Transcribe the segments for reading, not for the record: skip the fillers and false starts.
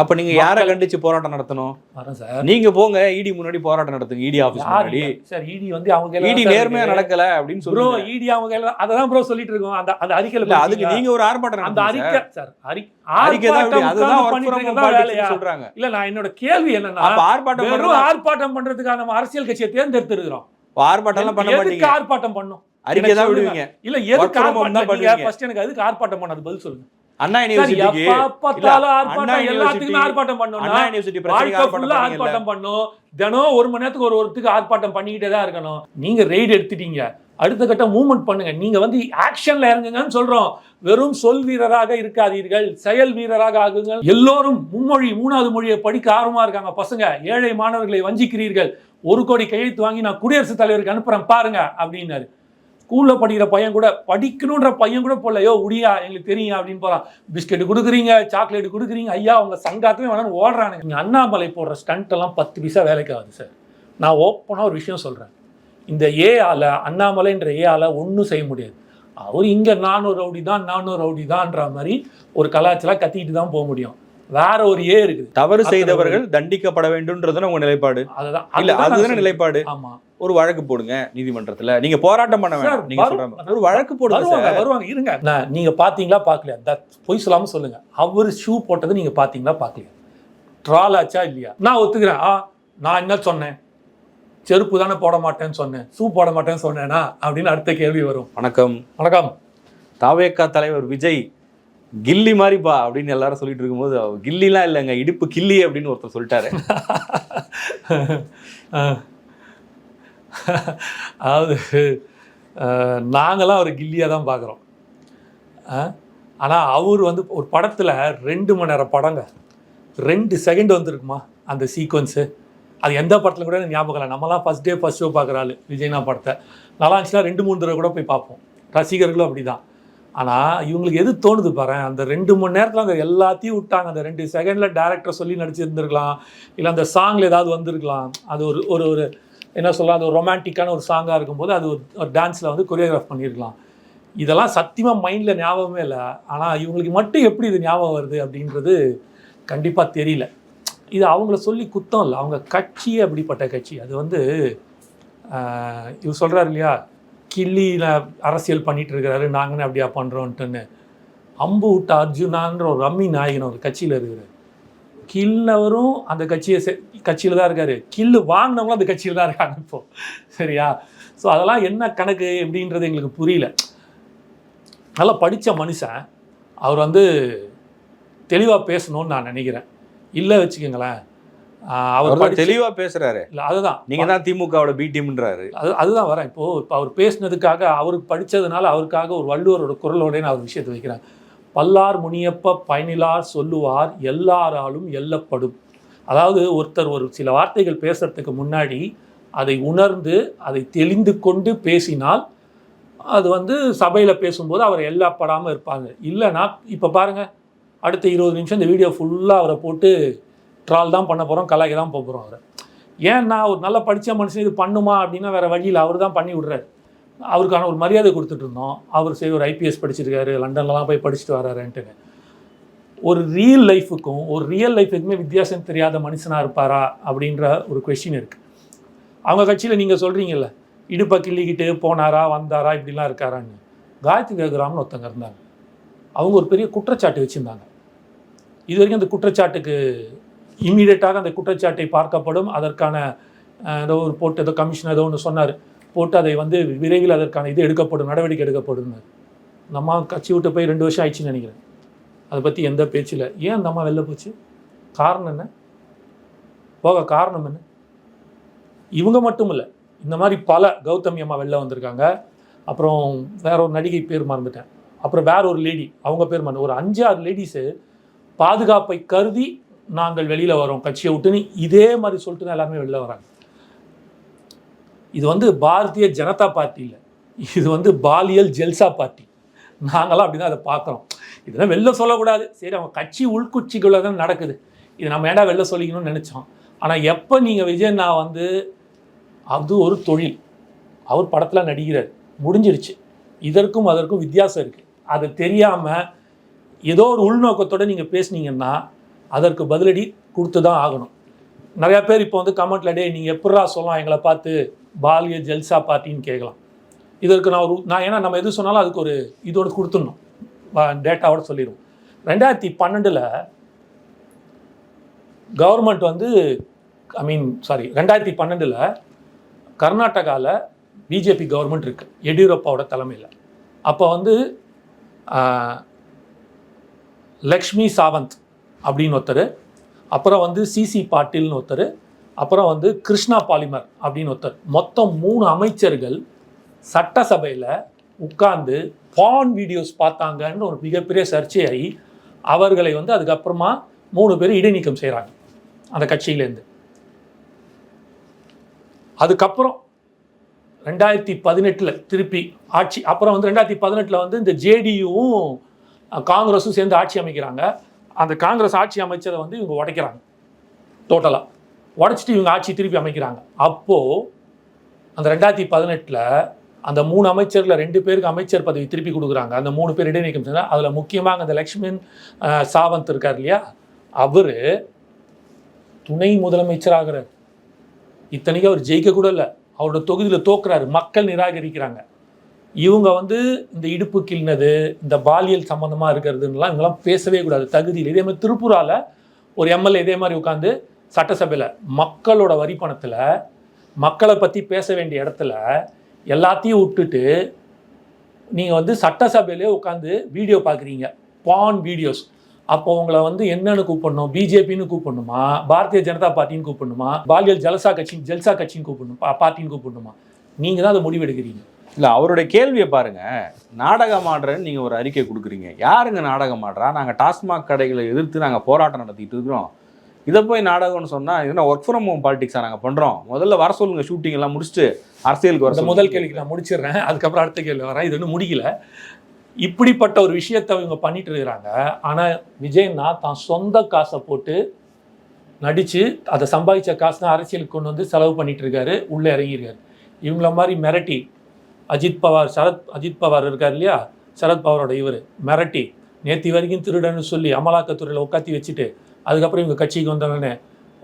அப்ப நீங்க யாரை கண்டிச்சு போராட்டம் நடத்தணும்? வரேன் சார். நீங்க போங்க இடி முன்னாடி போராட்டம் நடத்துங்க, இடி ஆபீஸ் முன்னாடி. சார் இடி வந்து அவங்க இடி நேர்மையா நடக்கல அப்படின்னு ப்ரோ, இடி அவங்க அததான் ப்ரோ சொல்லிட்டு இருக்கோம். அந்த அறிக்கையில அதுக்கு நீங்க ஒரு ஆர்ப்பாட்டம் அந்த அறிக்கை சார் அறிக்கை தான் அதுதான் பண்ணிட்டு சொல்றாங்க. இல்ல நான் என்னோட கேள்வி என்னன்னா, ஆர்ப்பாட்டம் பண்றதுக்காக நம்ம அரசியல் கட்சியை தேர்ந்தெடுத்திருக்கிறோம். ஆர்ப்பாட்டம் எல்லாம் பண்ண மாட்டீங்க. ஆர்ப்பாட்டம் பண்ணும் அறிக்கை தான் விடுவீங்க. இல்ல எதுக்கு ஆர்ப்பாட்டம் பண்ணுவீங்க? ஃபர்ஸ்ட் எனக்கு அதுக்கு ஆர்ப்பாட்டம் பண்ணது பதில் சொல்லுங்க. அண்ணா யூனிவர்சிட்டிக்கு எல்லாத்துக்குமே ஆர்ப்பாட்டம் பண்ணணும். அண்ணா யூனிவர்சிட்டி பிரச்சனைக்கு ஆர்ப்பாட்டம் பண்ணணும். தினம் 1 மணி நேரத்துக்கு ஒருத்துக்கு ஆர்ப்பாட்டம் பண்ணிக்கிட்டே தான் இருக்கணும். நீங்க ரெய்டு எடுத்துட்டீங்க, அடுத்த கட்ட மூவ்மெண்ட் பண்ணுங்க. நீங்க வந்து ஆக்ஷன்ல இறங்குங்கன்னு சொல்றோம். வெறும் சொல் வீரராக இருக்காதீர்கள், செயல் வீரராக ஆகுங்கள். எல்லோரும் முன்மொழி 3வது மொழியை படிக்க ஆர்வமா இருக்காங்க பசங்க. ஏழை மாணவர்களை வஞ்சிக்கிறீர்கள். 1 கோடி கையெழுத்து வாங்கி நான் குடியரசுத் தலைவருக்கு அனுப்புறேன் பாருங்க அப்படின்னாரு. ஸ்கூல்ல படிக்கிற பையன் கூட, படிக்கணுன்ற பையன் கூட போடலையோ உடியா எங்களுக்கு தெரியும் அப்படின்னு போறான். பிஸ்கெட் கொடுக்குறீங்க, சாக்லேட் கொடுக்குறீங்க, ஐயா உங்க சங்காத்துமே வேணாலும் ஓடுறானுங்க. நீங்க அண்ணாமலை போடுற ஸ்டண்ட் எல்லாம் 10 பைசா வேலைக்கு ஆகுது சார். நான் ஓப்பனா ஒரு விஷயம் சொல்றேன். இந்த ஏஆல, அண்ணாமலைன்ற ஏஆல ஒன்றும் செய்ய முடியாது. அவர் இங்க நானூறு ரவுடி தான்ன்ற மாதிரி ஒரு கலாச்சாரம் கத்திக்கிட்டு தான் போக முடியும். வேற ஒரு ஏ இருக்குது. தவறு செய்தவர்கள் தண்டிக்கப்பட வேண்டும்ன்றதுன்னு உங்க நிலைப்பாடு. அதுதான் நிலைப்பாடு. ஆமா, ஒரு வழக்கு போடுங்க நீதிமன்றத்துல. நீங்க போராட்டம் பண்ண வேண்டாம். நீங்க சொல்ற ஒரு வழக்கு போடுங்க. வருவாங்க இருங்க. நீங்க பாத்தீங்களா பாக்கலையா? பொய் சொல்லாம சொல்லுங்க. அவர் ஷூ போட்டது நீங்க பாத்தீங்களா பாக்கலையா? ட்ரால் ஆச்சா இல்லையா? நான் ஒத்துக்கிறேன். நான் என்ன சொன்னேன்? செருப்பு தானே போட மாட்டேன்னு சொன்னேன், ஷூ போட மாட்டேன்னு சொன்னேனா அப்படின்னு அடுத்த கேள்வி வரும். வணக்கம். தாவேகா தலைவர் விஜய் கில்லி மாதிரிப்பா அப்படின்னு எல்லாரும் சொல்லிட்டு இருக்கும்போது, கில்லிலாம் இல்லைங்க, இடுப்பு கில்லி அப்படின்னு ஒருத்தர் சொல்லிட்டாரு. அதாவது நாங்களாம் ஒரு கில்லியாக தான் பார்க்குறோம். ஆனால் அவர் வந்து ஒரு படத்தில் 2 மணி நேரம் படங்க, 2 செகண்ட் வந்துருக்குமா அந்த சீக்வன்ஸு. அது எந்த படத்தில் கூட ஞாபகம் இல்லை. நம்மலாம் ஃபஸ்ட் டே ஃபஸ்ட் ஷோ பார்க்குற ஆள். விஜய்னா படத்தை நல்லா இருந்துச்சுன்னா 2-3 தடவை கூட போய் பார்ப்போம். ரசிகர்களும் அப்படி தான். ஆனால் இவங்களுக்கு எது தோணுது பாரு, அந்த 2 மணி நேரத்தில் அந்த எல்லாத்தையும் விட்டாங்க. அந்த 2 செகண்டில் டேரக்டர் சொல்லி நடிச்சிருந்துருக்கலாம், இல்லை அந்த சாங்கில் ஏதாவது வந்திருக்கலாம். அது ஒரு ஒரு என்ன சொல்லலாம், அது ஒரு ரொமான்டிக்கான ஒரு சாங்காக இருக்கும்போது அது ஒரு டான்ஸில் வந்து கொரியோகிராஃப் பண்ணியிருக்கலாம். இதெல்லாம் சத்தியமாக மைண்டில் ஞாபகமே இல்லை. ஆனால் இவங்களுக்கு மட்டும் எப்படி இது ஞாபகம் வருது அப்படின்றது கண்டிப்பாக தெரியல. இது அவங்கள சொல்லி குத்தம் இல்லை, அவங்க கட்சி அப்படிப்பட்ட கட்சி. அது வந்து இவர் சொல்கிறார் இல்லையா, கில்லியில் அரசியல் பண்ணிகிட்டு இருக்கிறாரு, நாங்கன்னு அப்படியா பண்ணுறோன்ட்டுன்னு. அம்பு விட்ட அர்ஜுனான்ற ஒரு ரம்மி நாயகன் ஒரு கட்சியில் இருக்கிறார். கில்லவரும் அந்த கட்சியில் தான் இருக்கார், கில்லு வாங்கினவங்களும் அந்த கட்சியில் தான் இருக்காங்க இப்போது. சரியா? ஸோ அதெல்லாம் என்ன கணக்கு எப்படின்றது எங்களுக்கு புரியல. நல்லா படித்த மனுஷன் அவர் வந்து தெளிவாக பேசணும்னு நான் நினைக்கிறேன். இல்லை வச்சுக்கோங்களேன், அவர் தெளிவாக பேசுகிறாரு. இல்லை அதுதான், நீங்கள் தான் திமுகவோட பி டீம்ன்றாரு. அதுதான் வரேன். இப்போ அவர் பேசினதுக்காக, அவருக்கு படித்ததுனால அவருக்காக ஒரு வள்ளுவரோட குரலோட நான் ஒரு விஷயத்தை வைக்கிறேன். பல்லார் முனியப்ப பயனிலார் சொல்லுவார் எல்லாராலும் எல்லப்படும். அதாவது ஒருத்தர் ஒரு சில வார்த்தைகள் பேசுறதுக்கு முன்னாடி அதை உணர்ந்து அதை தெளிந்து கொண்டு பேசினால் அது வந்து சபையில் பேசும்போது அவர் எல்லப்படாமல் இருப்பாங்க. இல்லைனா இப்போ பாருங்கள், அடுத்த 20 நிமிஷம் இந்த வீடியோ ஃபுல்லாக அவரை போட்டு ட்ரால் தான் பண்ண போகிறோம், கலாய்க்க தான் போகிறோம் அவரை. ஏன்னா ஒரு நல்ல படித்த மனுஷன் இது பண்ணுமா அப்படின்னா வேறு வழியில் அவர் தான் பண்ணி விட்றாரு. அவருக்கான ஒரு மரியாதை கொடுத்துட்டு இருந்தோம். அவர் சரி ஒரு IPS படிச்சிருக்காரு, லண்டன்லலாம் போய் படிச்சுட்டு வர்றாருன்ட்டுன்னு. ஒரு ரியல் லைஃபுக்குமே வித்தியாசம் தெரியாத மனுஷனாக இருப்பாரா அப்படின்ற ஒரு கொஸ்டின் இருக்குது. அவங்க கட்சியில் நீங்கள் சொல்கிறீங்கல்ல, இடுப்பை கிள்ளிக்கிட்டு போனாரா வந்தாரா இப்படிலாம் இருக்காரான்னு. காயத்ரி கேட்குறாமன்னு ஒருத்தங்க இருந்தாங்க. அவங்க ஒரு பெரிய குற்றச்சாட்டு வச்சுருந்தாங்க. இது வரைக்கும் அந்த குற்றச்சாட்டுக்கு இம்மீடியட்டாக அந்த குற்றச்சாட்டை பார்க்கப்படும், அதற்கான ஏதோ ஒரு போட்டு ஏதோ கமிஷன் ஏதோ ஒன்று சொன்னார், போட்டு அதை வந்து விரைவில் அதற்கான இது எடுக்கப்படும், நடவடிக்கை எடுக்கப்படும். நம்ம கட்சி விட்டு போய் 2 வருஷம் ஆயிடுச்சுன்னு நினைக்கிறேன். அதை பற்றி எந்த பேச்சில். ஏன் அந்த அம்மா வெளில போச்சு? காரணம் என்ன? போக காரணம் என்ன? இவங்க மட்டும் இல்லை, இந்த மாதிரி பல கௌதமி அம்மா வெளில வந்திருக்காங்க. அப்புறம் வேற ஒரு நடிகை பேர் மறந்துட்டேன். அப்புறம் வேற ஒரு லேடி, அவங்க பேர் மறந்து, ஒரு 5-6 லேடிஸு பாதுகாப்பை கருதி நாங்கள் வெளியில் வரோம் கட்சியை விட்டுன்னு இதே மாதிரி சொல்லிட்டு தான் எல்லாருமே வெளில வராங்க. இது வந்து பாரதிய ஜனதா பார்ட்டி இல்லை, இது வந்து பாலியல் ஜெல்சா பார்ட்டி. நாங்களாம் அப்படி தான் அதை பார்க்குறோம். இதெல்லாம் வெளில சொல்லக்கூடாது, சரி அவங்க கட்சி உள்குச்சிக்குள்ளே தான் நடக்குது, இது நம்ம ஏன்டா வெளில சொல்லிக்கணும்னு நினச்சோம். ஆனால் எப்போ நீங்கள் விஜயண்ணா வந்து அது ஒரு தொழில், அவர் படத்தில் நடிக்கிறார், முடிஞ்சிருச்சு. இதற்கும் அதற்கும் வித்தியாசம் இருக்குது. அது தெரியாமல் ஏதோ ஒரு உள்நோக்கத்தோடு நீங்கள் பேசுனீங்கன்னா அதற்கு பதிலடி கொடுத்து தான் ஆகணும். நிறையா பேர் இப்போ வந்து கமெண்ட்ல நீங்கள் எப்படா சொல்லலாம் எங்களை பார்த்து பாலியல் ஜல்சா பார்ட்டின்னு கேட்கலாம். இதற்கு நான் ஏன்னா நம்ம எது சொன்னாலும் அதுக்கு ஒரு இதோட கொடுத்துடணும், டேட்டாவோட சொல்லிடுவோம். 2012 கவர்மெண்ட் வந்து 2012 கர்நாடகாவில் பிஜேபி கவர்மெண்ட் இருக்குது எடியூரப்பாவோட தலைமையில். அப்போ வந்து லக்ஷ்மி சாவந்த் அப்படின்னு ஒருத்தர், அப்புறம் வந்து சிசி பாட்டீல்னு ஒருத்தர், அப்புறம் வந்து கிருஷ்ணா பாலிமர் அப்படின்னு ஒருத்தர், மொத்தம் 3 அமைச்சர்கள் சட்டசபையில் உட்கார்ந்து பான் வீடியோஸ் பார்த்தாங்கன்னு ஒரு மிகப்பெரிய சர்ச்சையாகி அவர்களை வந்து அதுக்கப்புறமா 3 பேர் இடைநீக்கம் செய்கிறாங்க அந்த கட்சியிலேருந்து. அதுக்கப்புறம் 2018 திருப்பி ஆட்சி, அப்புறம் வந்து 2018 வந்து இந்த ஜேடியும் காங்கிரஸும் சேர்ந்து ஆட்சி அமைக்கிறாங்க. அந்த காங்கிரஸ் ஆட்சி அமைச்சதை வந்து இவங்க உடைக்கிறாங்க, டோட்டலாக உடைச்சிட்டு இவங்க ஆட்சி திருப்பி அமைக்கிறாங்க. அப்போது அந்த 2018 அந்த 3 அமைச்சரில் 2 பேருக்கு அமைச்சர் பதவி திருப்பி கொடுக்குறாங்க. அந்த 3 பேர் இடைநீக்கம் செய்தால் அதில் முக்கியமாக அந்த லக்ஷ்மண் சாவந்த் இருக்கார் இல்லையா, அவர் துணை முதலமைச்சராகிறார். இத்தனைக்கும் அவர் ஜெயிக்க கூட இல்லை, அவரோட தொகுதியில் தோக்குறாரு, மக்கள் நிராகரிக்கிறாங்க. இவங்க வந்து இந்த இடுப்பு கிள்னது, இந்த பாலியல் சம்மந்தமாக இருக்கிறதுலாம் இவங்கெல்லாம் பேசவே கூடாது, தகுதியில். இதே மாதிரி திருப்பூரால் ஒரு எம்எல்ஏ இதே மாதிரி உட்காந்து சட்டசபையில் மக்களோட வரி பணத்தில் மக்களை பற்றி பேச வேண்டிய இடத்துல எல்லாத்தையும் விட்டுட்டு நீங்கள் வந்து சட்டசபையிலே உட்காந்து வீடியோ பார்க்குறீங்க, பான் வீடியோஸ். அப்போ உங்களை வந்து என்னன்னு கூப்பிடணும், பிஜேபின்னு கூப்பிடணுமா, பாரதிய ஜனதா பார்ட்டின்னு கூப்பிடணுமா, பாலியல் ஜல்சா கட்சின்னு கூப்பிடணும், பார்ட்டின்னு கூப்பிடணுமா? நீங்கள் தான் அதை முடிவெடுக்கிறீங்க. இல்லை, அவருடைய கேள்வியை பாருங்க. நாடகம் ஆடுறேன்னு நீங்கள் ஒரு அறிக்கை கொடுக்குறீங்க. யாருங்க நாடகம் ஆடுறா? நாங்கள் டாஸ்மாக் கடைகளை எதிர்த்து நாங்கள் போராட்டம் நடத்திட்டு இருக்கிறோம். இதை போய் நாடகம்னு சொன்னால் இதுனா ஒர்க் ஃப்ரம் ஹோம் பாலிடிக்ஸாக நாங்கள் பண்ணுறோம். முதல்ல வர சொல்லுங்கள், ஷூட்டிங் எல்லாம் முடிச்சுட்டு அரசியலுக்கு வர. முதல் கேள்விக்கு நான் முடிச்சிடுறேன், அதுக்கப்புறம் அடுத்த கேள்வி வரேன். இது இன்னும் முடிக்கல. இப்படிப்பட்ட ஒரு விஷயத்தை இவங்க பண்ணிட்டு இருக்கிறாங்க. ஆனால் விஜய்னா தான் சொந்த காசை போட்டு நடித்து அதை சம்பாதிச்ச காசு தான் அரசியலுக்கு கொண்டு வந்து செலவு பண்ணிட்டு இருக்காரு, உள்ளே இறங்கியிருக்காரு. இவங்கள மாதிரி மிரட்டி அஜித் பவார் இருக்கார் இல்லையா, சரத்பவாரோட இவர் மிரட்டி நேற்று வரைக்கும் திருடன்னு சொல்லி அமலாக்கத்துறையில் உட்காத்தி வச்சுட்டு அதுக்கப்புறம் இவங்க கட்சிக்கு வந்தவொடனே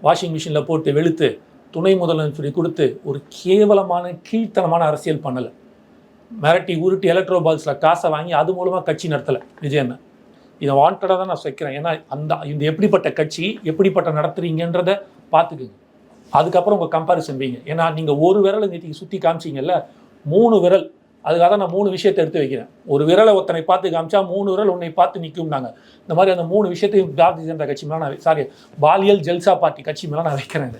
வாஷிங் மிஷினில் போட்டு வெளுத்து துணை முதலமைச்சர் கொடுத்து ஒரு கேவலமான கீழ்த்தனமான அரசியல் பண்ணலை. மிரட்டி உருட்டி எலக்ட்ரோ பால்ஸில் காசை வாங்கி அது மூலமாக கட்சி நடத்தலை விஜயண்ணா. இதை வாண்டடாக தான் நான் வைக்கிறேன். ஏன்னா இந்த எப்படிப்பட்ட கட்சி எப்படிப்பட்ட நடத்துறீங்கன்றதை பார்த்துக்குங்க, அதுக்கப்புறம் உங்கள் கம்பேரிசன் வைங்க. ஏன்னா நீங்கள் ஒரு விரலை நேற்றுக்கு சுற்றி காமிச்சிங்கல்ல, 3 விரல், அதுக்காக தான் நான் 3 விஷயத்தை எடுத்து வைக்கிறேன். ஒரு விரலை ஒருத்தனை பார்த்து காமிச்சா 3 விரல் உன்னை பார்த்து நிற்கும்னாங்க. இந்த மாதிரி அந்த 3 விஷயத்தையும் பாரதிய ஜனதா கட்சி மேலே நான் பாலியல் ஜல்சா பார்ட்டி கட்சி மேலே நான் வைக்கிறேன்.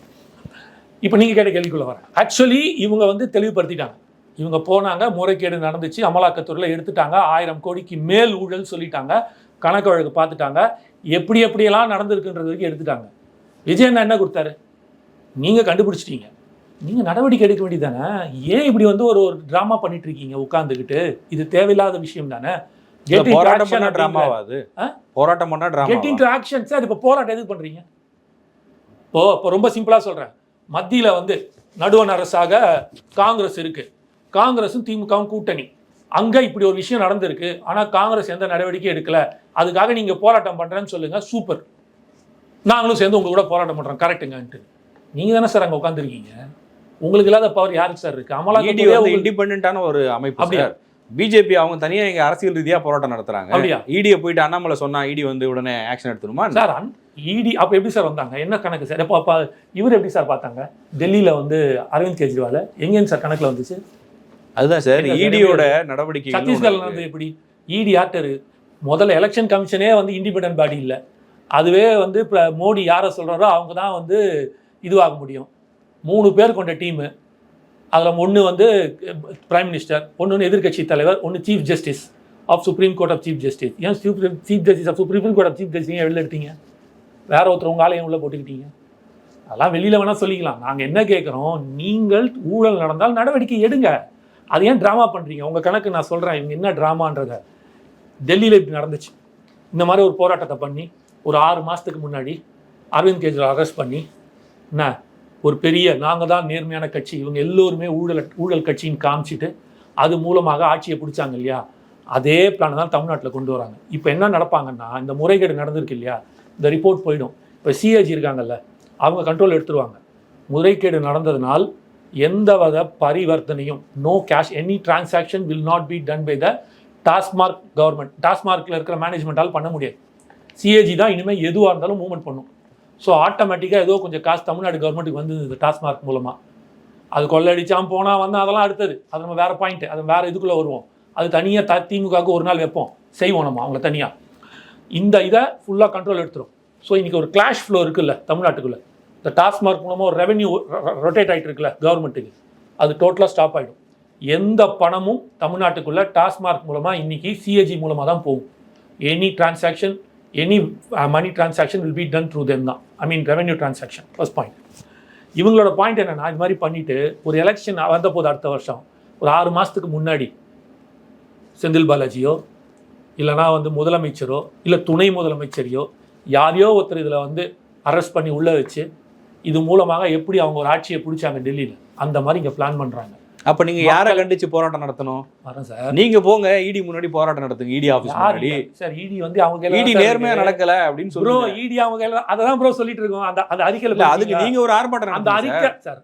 இப்போ நீங்கள் கேட்ட கேள்விக்குள்ளே வரேன். ஆக்சுவலி இவங்க வந்து தெளிவுபடுத்திட்டாங்க. இவங்க போனாங்க, முறைகேடு நடந்துச்சு, அமலாக்கத்துறையில் எடுத்துட்டாங்க, 1000 கோடிக்கு மேல் ஊழல் சொல்லிட்டாங்க, கணக்கு வழக்கு பார்த்துட்டாங்க, எப்படியெல்லாம் நடந்திருக்குன்றது வரைக்கும் எடுத்துட்டாங்க. விஜயண்ணா என்ன கொடுத்தாரு? நீங்கள் கண்டுபிடிச்சிட்டீங்க, நீங்கள் நடவடிக்கை எடுக்க வேண்டியதானே. ஏன் இப்படி வந்து ஒரு ட்ராமா பண்ணிட்டு இருக்கீங்க உட்காந்துக்கிட்டு? இது தேவையில்லாத விஷயம் தானே. போராட்டம் பண்ண ட்ராமாவாது, போராட்டம் பண்ண drama. Get into action sir. இப்போ போராட்டம் எதுக்கு பண்ணுறீங்க? இப்போ ரொம்ப சிம்பிளாக சொல்கிறேன். மத்தியில் வந்து நடுவண் அரசாக காங்கிரஸ் இருக்குது, காங்கிரஸும் திமுகவும் கூட்டணி. அங்கே இப்படி ஒரு விஷயம் நடந்திருக்கு, ஆனால் காங்கிரஸ் எந்த நடவடிக்கையும் எடுக்கலை, அதுக்காக நீங்கள் போராட்டம் பண்ணுறேன்னு சொல்லுங்கள், சூப்பர், நாங்களும் சேர்ந்து உங்க கூட போராட்டம் பண்ணுறோம், கரெக்டுங்கன்ட்டு. நீங்கள் தானே சார் அங்கே உட்காந்துருக்கீங்க. உங்களுக்கு இல்லாத பவர் யாருக்கு சார் இருக்குது? அமலாக்கத்துறை இண்டிபெண்டான ஒரு அமைப்பு. அப்படியா? பிஜேபி அவங்க தனியாக எங்கள் அரசியல் ரீதியாக போராட்டம் நடத்துகிறாங்க. அப்படியா? இடியை போயிட்டு அண்ணாமலை சொன்னா இடி வந்து உடனே ஆக்ஷன் எடுத்துருமா சார்? இடி அப்போ எப்படி சார் வந்தாங்க? என்ன கணக்கு சார்? அப்போ இவர் எப்படி சார் பார்த்தாங்க? டெல்லியில் வந்து அரவிந்த் கெஜ்ரிவால் எங்கேன்னு சார் கணக்கில் வந்துச்சு? அதுதான் சார் இடியோட நடவடிக்கை. சத்தீஸ்கர்ல வந்து எப்படி இடி ஆக்டர்? முதல்ல எலெக்ஷன் கமிஷனே வந்து இண்டிபெண்டன்ட் பாடி இல்லை, அதுவே வந்து இப்போ மோடி யாரை சொல்கிறாரோ அவங்க தான் வந்து இதுவாக முடியும். 3 பேர் கொண்ட டீமு, அதில் ஒன்று வந்து பிரைம் மினிஸ்டர், ஒன்று எதிர்கட்சி தலைவர், ஒன்று chief justice of supreme court of chief justice. ஏன் chief justice of supreme court of chief justice ஏன் வெளில எடுத்தீங்க? வேற ஒருத்தர் உங்கள் ஆலயம் உள்ள போட்டுக்கிட்டீங்க. அதெல்லாம் வெளியில் வேணால் சொல்லிக்கலாம். நாங்கள் என்ன கேட்குறோம், நீங்கள் ஊழல் நடந்தால் நடவடிக்கை எடுங்க. அது ஏன் ட்ராமா பண்ணுறீங்க? உங்கள் கணக்கு நான் சொல்கிறேன், இவங்க என்ன ட்ராமான்றதை. டெல்லியில் இப்படி நடந்துச்சு, இந்த மாதிரி ஒரு போராட்டத்தை பண்ணி ஒரு 6 மாதத்துக்கு முன்னாடி அரவிந்த் கெஜ்ரிவால் அரெஸ்ட் பண்ணி என்ன ஒரு பெரிய நாங்கள் தான் நேர்மையான கட்சி, இவங்க எல்லோருமே ஊழல் கட்சின்னு காமிச்சிட்டு அது மூலமாக ஆட்சியை பிடிச்சாங்க இல்லையா? அதே பிளான் தான் தமிழ்நாட்டில் கொண்டு வராங்க. இப்போ என்ன நடப்பாங்கன்னா, இந்த முறைகேடு நடந்திருக்கு இல்லையா, இந்த ரிப்போர்ட் போயிடும். இப்போ சிஏஜி இருக்காங்கல்ல, அவங்க கண்ட்ரோல் எடுத்துருவாங்க. முறைகேடு நடந்ததுனால் எந்த வித பரிவர்த்தனையும், no cash, any transaction will not be done by the TASMAC government. டாஸ்மார்க்கில் இருக்கிற மேனேஜ்மெண்ட்டால் பண்ண முடியாது. சிஏஜி தான் இனிமேல் எதுவாக இருந்தாலும் மூவ்மெண்ட் பண்ணும். ஸோ ஆட்டோமேட்டிக்காக ஏதோ கொஞ்சம் காசு தமிழ்நாடு கவர்மெண்ட்டுக்கு வந்து இந்த டாஸ்மார்க் மூலமாக அது கொள்ளடிச்சான் போனால் வந்து அதெல்லாம் அடுத்தது, அது நம்ம வேறு பாயிண்ட்டு, அது வேறு இதுக்குள்ளே வருவோம். அது தனியாக திமுகவுக்கு ஒரு நாள் வைப்போம், செய்வோம் நம்ம அவங்கள தனியாக. இந்த இதை ஃபுல்லாக கண்ட்ரோல் எடுத்துரும். ஸோ இன்றைக்கி ஒரு கிளாஷ் ஃப்ளோ இருக்குல்ல தமிழ்நாட்டுக்குள்ளே, இந்த டாஸ்மார்க் மூலமாக ஒரு ரெவென்யூ ரொட்டேட் ஆகிட்டு இருக்குல்ல கவர்மெண்ட்டுக்கு, அது டோட்டலாக ஸ்டாப் ஆகிடும். எந்த பணமும் தமிழ்நாட்டுக்குள்ளே டாஸ்மார்க் மூலமாக இன்றைக்கி சிஏஜி மூலமாக தான் போகும். Any transaction, any money transaction will be done through them தான். I mean revenue transaction. First point. இவங்களோட பாயிண்ட் என்னென்னா, இது மாதிரி பண்ணிவிட்டு ஒரு எலெக்ஷன் வந்த போது அடுத்த வருஷம் ஒரு 6 மாதத்துக்கு முன்னாடி செந்தில் பாலாஜியோ இல்லைனா வந்து முதலமைச்சரோ இல்லை துணை முதலமைச்சரையோ யாரையோ ஒருத்தர் இதில் வந்து அரெஸ்ட் பண்ணி உள்ளே வச்சு இது மூலமாக எப்படி அவங்க ஒரு ஆட்சியை பிடிச்சாங்க டெல்லியில், அந்த மாதிரி இங்கே பிளான் பண்ணுறாங்க. அப்ப நீங்க யாரை கண்டிச்சு போராட்டம் நடத்தணும்? வரேன் சார். நீங்க போங்க இடி முன்னாடி போராட்டம் நடத்துங்க. இடி ஆபீஸ் முன்னாடி. சார் இடி வந்து அவங்க இடி நேர்மையா நடக்கல அப்படின்னு ப்ரோ, இடி அவங்க அததான் ப்ரோ சொல்லிட்டு இருக்கோம். அந்த அறிக்கையில அதுக்கு நீங்க ஒரு ஆர்ப்பாட்டம் அந்த அறிக்கை சார்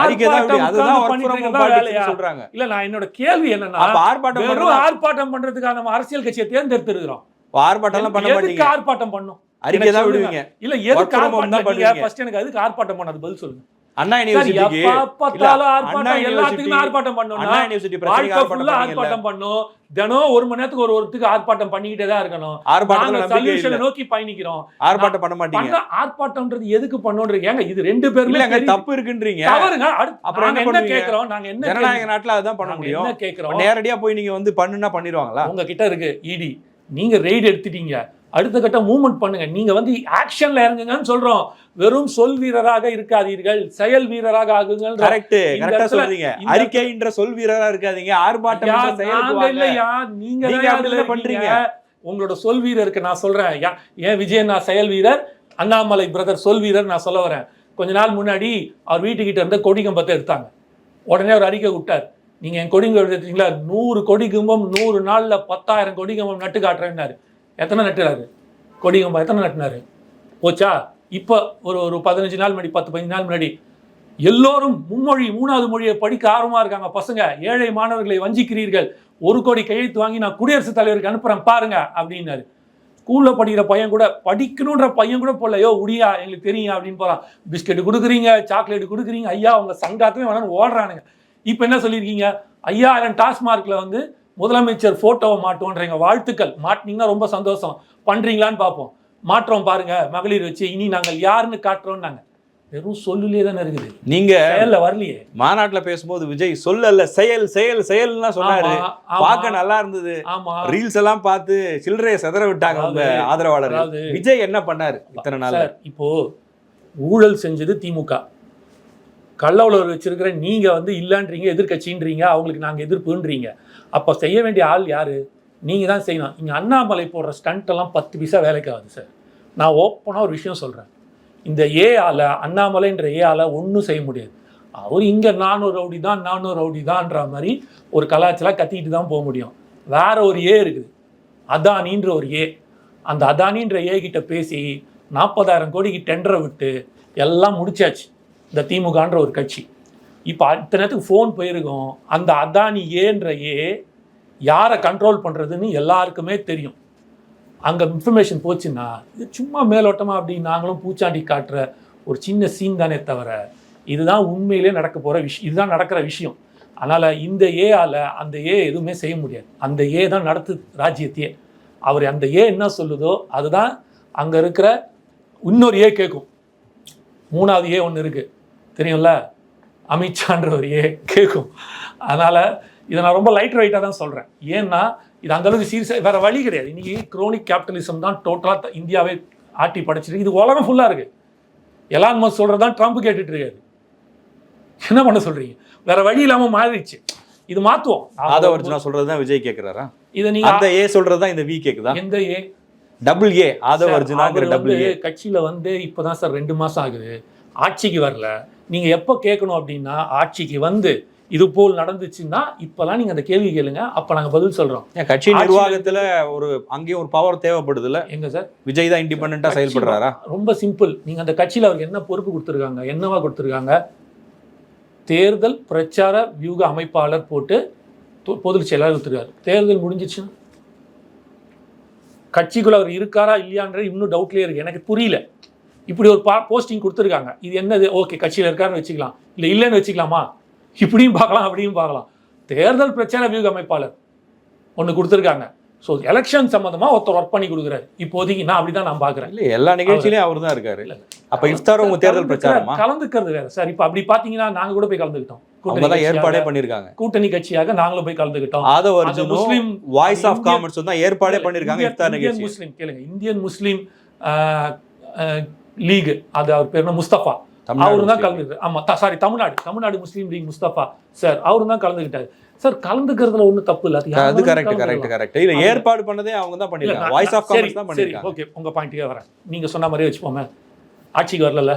அறிக்கை தான் அதுதான் சொல்றாங்க. இல்ல நான் என்னோட கேள்வி என்னன்னா, ஆர்ப்பாட்டம் வெறும் ஆர்ப்பாட்டம் பண்றதுக்காக நம்ம அரசியல் கட்சியை தேர்ந்தெடுத்திருக்கிறோம். ஆர்ப்பாட்டம் எல்லாம் பண்ண மாட்டீங்க. ஆர்ப்பாட்டம் பண்ணும் அறிக்கை தான் விடுவீங்க. இல்ல எதுக்கு ஆர்ப்பாட்டம் பண்ணுவீங்க? ஃபர்ஸ்ட் எனக்கு அதுக்கு ஆர்ப்பாட்டம் பண்ணது பதில் சொல்லுங்க. அண்ணா யூனிவர்சிட்டிக்கு எல்லாத்துக்குமே ஆர்ப்பாட்டம் பண்ணணும். ஆர்ப்பாட்டம் பண்ணணும். தினம் 1 மணி நேரத்துக்கு ஒருத்துக்கு ஆர்ப்பாட்டம் பண்ணிக்கிட்டே தான் இருக்கணும். சொல்யூஷனை நோக்கி பயணிக்கிறோம். ஆர்ப்பாட்டம் பண்ண மாட்டீங்க. ஆர்ப்பாட்டம்ன்றது எதுக்கு பண்ணணும்ன்றீங்க? ஏங்க இது 2 பேருமே தப்பு இருக்குன்றீங்க. தவறுங்க. அப்புறம் என்ன கேக்குறோம்? நாங்க என்ன ஜனநாயக நாட்டுல அதான் பண்ண முடியும். என்ன கேக்குறோம்? நேரடியா போய் நீங்க வந்து பண்ணுனா பண்ணிடுவாங்களா? உங்க கிட்ட இருக்கு இடி, நீங்க ரெய்ட் எடுத்துட்டீங்க, அடுத்த கட்ட மூவ்மெண்ட் பண்ணுங்க. நீங்க வந்து ஆக்ஷன்ல இறங்குங்கன்னு சொல்றோம். வெறும் சொல் வீரராக இருக்காதீர்கள், செயல் வீரராக ஆகுங்க. கரெக்டா சொல்றீங்க. அறிக்கைன்ற சொல் வீரரா இருக்காதீங்க. ஆர்ப்பாட்டம் இல்லையா? நீங்க பண்றீங்க. உங்களோட சொல் வீரருக்கு நான் சொல்றேன். ஏன் விஜயன் நான் செயல் வீரர், அண்ணாமலை பிரதர் சொல் வீரர் நான் சொல்ல வரேன். கொஞ்ச நாள் முன்னாடி அவர் வீட்டுக்கிட்ட இருந்த கொடிகம்பத்தை எடுத்தாங்க. உடனே ஒரு அறிக்கை விட்டார், நீங்க என் கொடிங்க எடுத்தீங்களா, 100 கொடிகம்பம் 100 நாள்ல 10,000 கொடிகம்பம் நட்டு காட்டுறேன்னாரு. எத்தனை நட்டுறாரு கொடிகம்பம்? எத்தனை நட்டினாரு? போச்சா? இப்போ ஒரு 15 நாள் முன்னாடி, 10-15 நாள் முன்னாடி எல்லோரும் மும்மொழி 3வது மொழியை படிக்க ஆர்வமாக இருக்காங்க பசங்க, ஏழை மாணவர்களை வஞ்சிக்கிறீர்கள், 1 கோடி கையெழுத்து வாங்கி நான் குடியரசுத் தலைவருக்கு அனுப்புகிறேன் பாருங்க அப்படின்னாரு. ஸ்கூலில் படிக்கிற பையன் கூட, படிக்கணுன்ற பையன் கூட போடல, யோ உடியா எங்களுக்கு தெரியும் அப்படின்னு போகிறான். பிஸ்கெட்டு கொடுக்குறீங்க, சாக்லேட்டு கொடுக்குறீங்க, ஐயா அவங்க சங்காத்தமே வேணான்னு ஓடுறானுங்க. இப்போ என்ன சொல்லியிருக்கீங்க? 5000 டாஸ்மார்க்கில் வந்து முதலமைச்சர் ஃபோட்டோவை மாட்டோன்றீங்க. வாழ்த்துக்கள், மாட்டினீங்கன்னா ரொம்ப சந்தோஷம். பண்ணுறீங்களான்னு பார்ப்போம். மாற்றோம் பாருங்க, மகளிர் வச்சு இனி நாங்கள் யாருன்னு காட்டுறோம். நாங்கள் வெறும் சொல்லுலே தானே இருக்குது, நீங்க செயல்ல வரலையே. மாநாட்டில் பேசும்போது விஜய் சொல்லல செயல் செயல் செயல்லாம் சொன்னாரு. பார்க்க நல்லா இருந்தது. ஆமா, ரீல்ஸ் எல்லாம் பார்த்து சில்லறையை செதற விட்டாங்க அவங்க ஆதரவாளர்கள். விஜய் என்ன பண்ணாரு இத்தனை நாள்? இப்போ ஊழல் செஞ்சது திமுக, கள்ள உழவர் வச்சிருக்கிற நீங்க வந்து இல்லன்றீங்க, எதிர்கட்சின்றீங்க, அவங்களுக்கு நாங்கள் எதிர்ப்புன்றீங்க. அப்போ செய்ய வேண்டிய ஆள் யாரு? நீங்கள் தான் செய்யணும். இங்கே அண்ணாமலை போடுற ஸ்டண்ட்டெல்லாம் 10 பைசா வேலைக்கு ஆகுது சார். நான் ஓப்பனாக ஒரு விஷயம் சொல்கிறேன். இந்த ஏஆல, அண்ணாமலைன்ற ஏஆல ஒன்றும் செய்ய முடியாது. அவர் இங்கே நானும் ரவுடி தான்ன்ற மாதிரி ஒரு கலாச்சாரம் கத்திக்கிட்டு தான் போக முடியும். வேற ஒரு ஏ இருக்குது, அதானின்ற ஒரு ஏ. அந்த அதானின்ற ஏ கிட்ட பேசி 40,000 கோடிக்கு டெண்டரை விட்டு எல்லாம் முடிச்சாச்சு இந்த திமுகன்ற ஒரு கட்சி. இப்போ அடுத்த நேரத்துக்கு ஃபோன் போயிருக்கோம். அந்த அதானி ஏன்ற ஏ யாரை கண்ட்ரோல் பண்ணுறதுன்னு எல்லாருக்குமே தெரியும். அங்கே இன்ஃபர்மேஷன் போச்சுன்னா இது சும்மா மேலோட்டமாக அப்படி நாங்களும் பூச்சாண்டி காட்டுற ஒரு சின்ன சீன் தானே தவிர இதுதான் உண்மையிலே நடக்க போகிற விஷயம், இதுதான் நடக்கிற விஷயம். அதனால் இந்த ஏஆல அந்த ஏ எதுவுமே செய்ய முடியாது. அந்த ஏ தான் நடத்து ராஜ்யத்தையே. அவர் அந்த ஏ என்ன சொல்லுதோ அதுதான் அங்கே இருக்கிற இன்னொரு ஏ கேட்கும். 3வது ஏ ஒன்று இருக்குது தெரியும்ல, அமித்ஷான்ற ஒரு ஏ கேட்கும். அதனால் இதை நான் ரொம்ப லைட் வெயிட்டாக தான் சொல்கிறேன். ஏன்னா இது அந்தளவுக்கு சீரியஸாக வேறு வழி கிடையாது. இன்றைக்கி குரோனிக் கேபிட்டலிசம் தான் டோட்டலாக இந்தியாவே ஆட்டி படைச்சிருக்கு. இது உலகம் ஃபுல்லாக இருக்குது. எலான் மஸ்க் சொல்கிறது தான் ட்ரம்ப் கேட்டுட்டு இருக்காரு. என்ன பண்ண சொல்கிறீங்க? வேறு வழி இல்லாமல் மாறிடுச்சு. இது மாற்றுவோம். ஆதவர்ஜுனா சொல்கிறது தான் விஜய் கேட்குறாரா? இதை நீங்கள் அந்த ஏ சொல்கிறது தான் இந்த வி கேட்குதா? எந்த ஏ? Double A. ஆதவர்ஜுனாங்கிற டபுள் ஏ கட்சியில் வந்து இப்போ தான் சார் 2 மாதம் ஆகுது, ஆட்சிக்கு வரல. நீங்கள் எப்போ கேட்கணும் அப்படின்னா, ஆட்சிக்கு வந்து இது போல் நடந்துச்சுன்னா இப்பெல்லாம் நீங்க அந்த கேள்வி கேளுங்க, அப்ப நாங்க பதில் சொல்றோம். கட்சி நிர்வாகத்துல ஒரு அங்கேயும் ஒரு பவர் தேவைப்படுது இல்ல? எங்க சார் விஜய் தான் இண்டிபெண்டா செயல்படுறாரா? ரொம்ப சிம்பிள். நீங்க அந்த கட்சியில அவருக்கு என்ன பொறுப்பு கொடுத்துருக்காங்க, என்னவா கொடுத்துருக்காங்க? தேர்தல் பிரச்சார வியூக அமைப்பாளர் போட்டு பொதுச் செயலாளர் கொடுத்துருக்காரு. தேர்தல் முடிஞ்சிச்சுன்னா கட்சிக்குள்ள அவர் இருக்காரா இல்லையான்றது இன்னும் டவுட்லேயே இருக்கு. எனக்கு புரியல. இப்படி ஒரு போஸ்டிங் கொடுத்துருக்காங்க, இது என்னது? ஓகே, கட்சியில் இருக்காருன்னு வச்சுக்கலாம், இல்லை இல்லைன்னு வச்சுக்கலாமா? இப்படியும் பார்க்கலாம், அப்படியும் பார்க்கலாம். தேர்தல் பிரச்சார வியூக அமைப்பாளர் ஒன்று கொடுத்துருக்காங்க. ஸோ எலெக்ஷன் சம்மந்தமாக ஒருத்தர் ஒர்க் பண்ணி கொடுக்குறாரு. இப்போதைக்கு நான் அப்படி தான் நான் பார்க்குறேன். இல்லை, எல்லா நிகழ்ச்சியிலையும் அவர் தான் இருக்காரு. இல்லை, அப்போ இஃப்தார் உங்க தேர்தல் பிரச்சாரமா? கலந்துக்கிறது வேற சார். இப்போ அப்படி பார்த்தீங்கன்னா நாங்கள் கூட போய் கலந்துக்கிட்டோம். ஏற்பாடே பண்ணிருக்காங்க. கூட்டணி கட்சியாக நாங்களும் போய் கலந்துக்கிட்டோம். முஸ்லிம் வாய்ஸ் ஆஃப் காமன்ஸ் தான் ஏற்பாடே பண்ணிருக்காங்க. இந்தியன் முஸ்லிம் கேளுங்க, இந்தியன் முஸ்லிம் லீக், அது அவர் பேர் முஸ்தபா, அவரு தான் கலந்துக்கிட்டார். ஆமா சாரி, தமிழ்நாடு முஸ்லீம் லீக் முஸ்தபா சார், அவரு தான் கலந்துக்கிட்டாரு. சார் கலந்துக்கிறதுல ஒன்றும் தப்பு இல்லை. அது கரெக்ட். இல்ல ஏற்பாடு பண்ணதே அவங்க தான் பண்ணிருக்காங்க. வாய்ஸ் ஆஃப் காமன்ஸ் தான் பண்ணிருக்காங்க. ஓகே, உங்க பாயிண்ட்டுக்கே வரேன். நீங்க சொன்ன மாதிரியே வச்சுப்போமே, ஆட்சிக்கு வரல,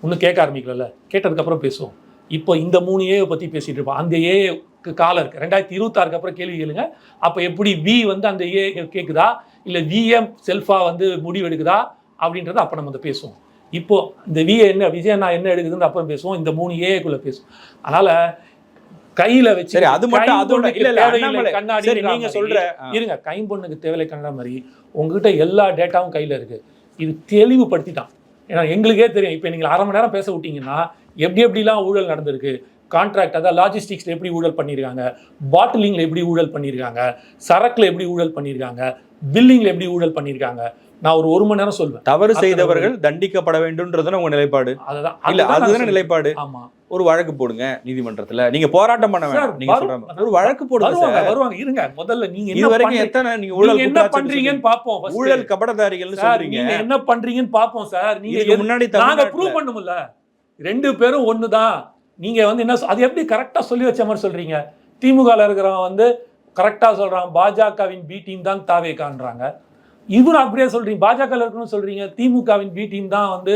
இன்னும் கேட்க ஆரம்பிக்கல, கேட்டதுக்கு அப்புறம் பேசுவோம். இப்போ இந்த 3 ஏ பத்தி பேசிட்டு இருப்போம். அந்த ஏக்கு காலம் இருக்கு. 2026 அப்புறம் கேள்வி கேளுங்க. அப்ப எப்படி வி வந்து அந்த ஏ கேக்குதா, இல்ல விஎம் செல்ஃபா வந்து முடிவு எடுக்குதா அப்படின்றத அப்ப நம்ம பேசுவோம். இப்போ இந்த விஏ என்ன, விஜயண்ணா என்ன எடுக்குதுன்னு அப்புறம் பேசுவோம். இந்த 3 ஏக்குள்ள பேசுவோம். அதனால கையில வச்சு அது மட்டும் அதோட கண்ணாடி நீங்க சொல்ற இருங்க, கைம்பொண்ணுக்கு தேவையில்லை கண்ணாடி மாதிரி உங்ககிட்ட எல்லா டேட்டாவும் கையில இருக்கு. இது தெளிவுபடுத்திட்டான். ஏன்னா எங்களுக்கே தெரியும். இப்போ நீங்கள் 1/2 மணி நேரம் பேச விட்டீங்கன்னா எப்படிலாம் ஊழல் நடந்திருக்கு, கான்ட்ராக்ட் அதாவது லாஜிஸ்டிக்ஸில் எப்படி ஊழல் பண்ணியிருக்காங்க, பாட்டிலிங்கில் எப்படி ஊழல் பண்ணியிருக்காங்க, சரக்கில் எப்படி ஊழல் பண்ணியிருக்காங்க, பில்லிங்கில் எப்படி ஊழல் பண்ணியிருக்காங்க. நான் ஒரு மணி நேரம் சொல்வேன். தவறு செய்தவர்கள் தண்டிக்கப்பட வேண்டும்ன்றதுன்னு உங்க நிலைப்பாடு. அதுதான் நிலைப்பாடு. ஆமா, ஒரு வழக்கு போடுங்க நீதிமன்றத்துல. நீங்க போராட்டம் பண்ண வேண்டாம். நீங்க சொல்ற ஒரு வழக்கு போடுங்க. வருவாங்க. இருங்க, முதல்ல நீங்க இதுவரைக்கும் எத்தனை நீங்க ஊழல் என்ன பண்றீங்கன்னு பாப்போம். ஊழல் கபடதாரிகள்னு சொல்றீங்க. நீங்க என்ன பண்றீங்கன்னு பாப்போம் சார். நீங்க முன்னாடி நாங்க ப்ரூவ் பண்ணும்ல, 2 பேரும் ஒண்ணுதான். நீங்க வந்து என்ன அது எப்படி கரெக்டா சொல்லி வச்ச மாதிரி சொல்றீங்க? திமுகல இருக்கிறவன் வந்து கரெக்டா சொல்றான், பாஜகவின் பி டீம் தான் தாவேகான்றாங்க. இவரு அப்படியே சொல்றீங்க, பாஜக இருக்கணும்னு சொல்றீங்க, திமுகவின் பி டீம் தான் வந்து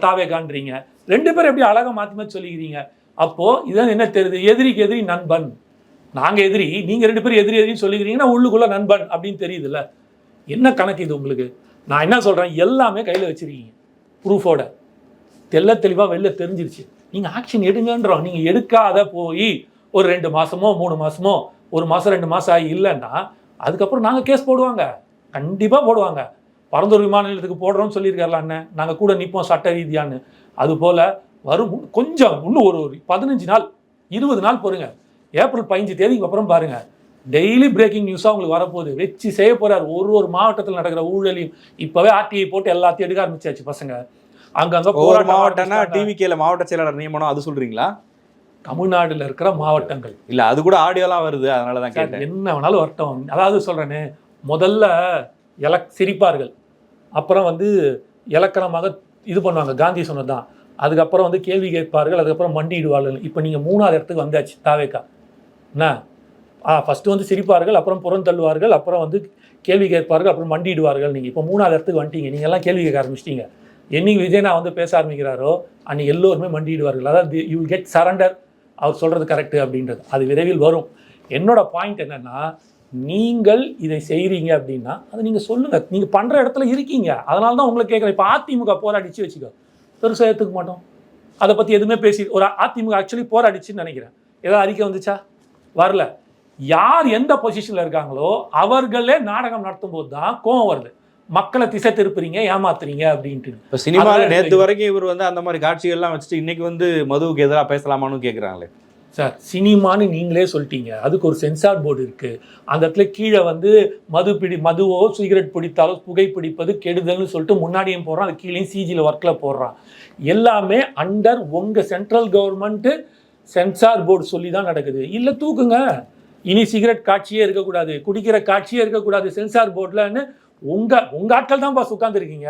தாவேகான்றீங்க. 2 பேரும் எப்படி அழகா மாத்தி சொல்லிக்கிறீங்க? அப்போ இதான் என்ன தெரியுது? எதிரிக்கு எதிரி நண்பன். நாங்க எதிரி, நீங்க 2 பேரும் எதிரின்னு சொல்லிக்கிறீங்கன்னா உள்ளுக்குள்ள நண்பன் அப்படின்னு தெரியுதுல்ல. என்ன கணக்கு இது உங்களுக்கு? நான் என்ன சொல்றேன், எல்லாமே கையில வச்சிருக்கீங்க ப்ரூஃபோட, தெளிவா வெளில தெரிஞ்சிருச்சு. நீங்க ஆக்ஷன் எடுங்கன்றோம். நீங்க எடுக்காத போய் ஒரு 2 மாசமோ 3 மாசமோ 1 மாசம் 2 மாசம் ஆகி இல்லைன்னா அதுக்கப்புறம் நாங்க கேஸ் போடுவாங்க, கண்டிப்பா போடுவாங்க. பரந்தூர் விமான நிலையத்துக்கு போடுறோம்னு சொல்லியிருக்காருல அண்ணன், நாங்க கூட நிற்போம் சட்ட ரீதியான்னு. அது போல வரும். கொஞ்சம் இன்னும் ஒரு 15 நாள் 20 நாள் பொறுங்க. ஏப்ரல் 15 தேதிக்கு அப்புறம் பாருங்க, டெய்லி பிரேக்கிங் நியூஸா உங்களுக்கு வரப்போகுது. வச்சு செய்ய போறாரு. ஒரு மாவட்டத்தில் நடக்கிற ஊழலையும் இப்பவே ஆர்டிஐ போட்டு எல்லாத்தையும் எடுக்க ஆரம்பிச்சாச்சு பசங்க. அங்கங்க மாவட்டம்னா டிவிகேல மாவட்ட செயலாளர் நியமனம் அது சொல்றீங்களா? தமிழ்நாடுல இருக்கிற மாவட்டங்கள் இல்ல, அது கூட ஆடியோலாம் வருது, அதனாலதான் கேட்டேன். என்ன வேணாலும் வரட்டும். அதாவது சொல்றேன்னு, முதல்ல சிரிப்பார்கள், அப்புறம் வந்து இலக்கணமாக இது பண்ணுவாங்க, காந்தி சொன்னதுதான். அதுக்கப்புறம் வந்து கேள்வி கேட்பார்கள், அதுக்கப்புறம் மண்டிடுவார்கள். இப்போ நீங்கள் 3ஆவது இடத்துக்கு வந்தாச்சு தாவேக்கா. என்ன ஃபஸ்ட்டு வந்து சிரிப்பார்கள், அப்புறம் புறந்தள்ளுவார்கள், அப்புறம் வந்து கேள்வி கேட்பார்கள், அப்புறம் மண்டிடுவார்கள். நீங்கள் இப்போ 3ஆவது இடத்துக்கு வந்துட்டீங்க. நீங்கள் எல்லாம் கேள்வி கேட்க ஆரம்பிச்சிட்டீங்க. என்னைக்கு விஜயனா வந்து பேச ஆரம்பிக்கிறாரோ அன்னைக்கு எல்லோருமே மண்டிடுவார்கள். அதாவது யூ வில் கெட் சரண்டர், அவர் சொல்கிறது கரெக்டு அப்படின்றது. அது விரைவில் வரும். என்னோட பாயிண்ட் என்னென்னா, நீங்கள் இதை செய்கிறீங்க அப்படின்னா அதை நீங்கள் சொல்லுங்கள். நீங்கள் பண்ணுற இடத்துல இருக்கீங்க, அதனால தான் உங்களை கேட்குறேன். இப்போ அதிமுக போராடிச்சு வச்சுக்கோ, பெருசாக ஏற்றுக்க மாட்டோம். அதை பற்றி எதுவுமே பேசி ஒரு அதிமுக ஆக்சுவலி போராடிச்சுன்னு நினைக்கிறேன். ஏதாவது அறிக்கை வந்துச்சா? வரல. யார் எந்த பொசிஷனில் இருக்காங்களோ அவர்களே நாடகம் நடத்தும் போது தான் கோவம் வருது. மக்களை திசை திருப்புறீங்க, ஏமாத்துறீங்க அப்படின்ட்டு. இப்போ சினிமாவில் நேற்று வரைக்கும் இவர் வந்து அந்த மாதிரி காட்சிகள்லாம் வச்சுட்டு இன்னைக்கு வந்து மதுவுக்கு எதிராக பேசலாமான்னு கேட்குறாங்களே சார். சினிமான்னு நீங்களே சொல்லிட்டீங்க, அதுக்கு ஒரு சென்சார் போர்டு இருக்குது. அந்த இடத்துல கீழே வந்து மதுவோ சிகரெட் பிடித்தாலோ புகை பிடிப்பது கெடுதல்னு சொல்லிட்டு முன்னாடியும் போடுறான், அது கீழே சிஜியில் ஒர்க்கில் போடுறான். எல்லாமே அண்டர் உங்கள் சென்ட்ரல் கவர்மெண்ட்டு சென்சார் போர்டு சொல்லி தான் நடக்குது. இல்லை தூக்குங்க, இனி சிகரெட் காட்சியே இருக்கக்கூடாது, குடிக்கிற காட்சியே இருக்கக்கூடாது சென்சார் போர்டில்னு உங்கள் ஆட்கள் தான் பாஸ் உட்காந்துருக்கீங்க.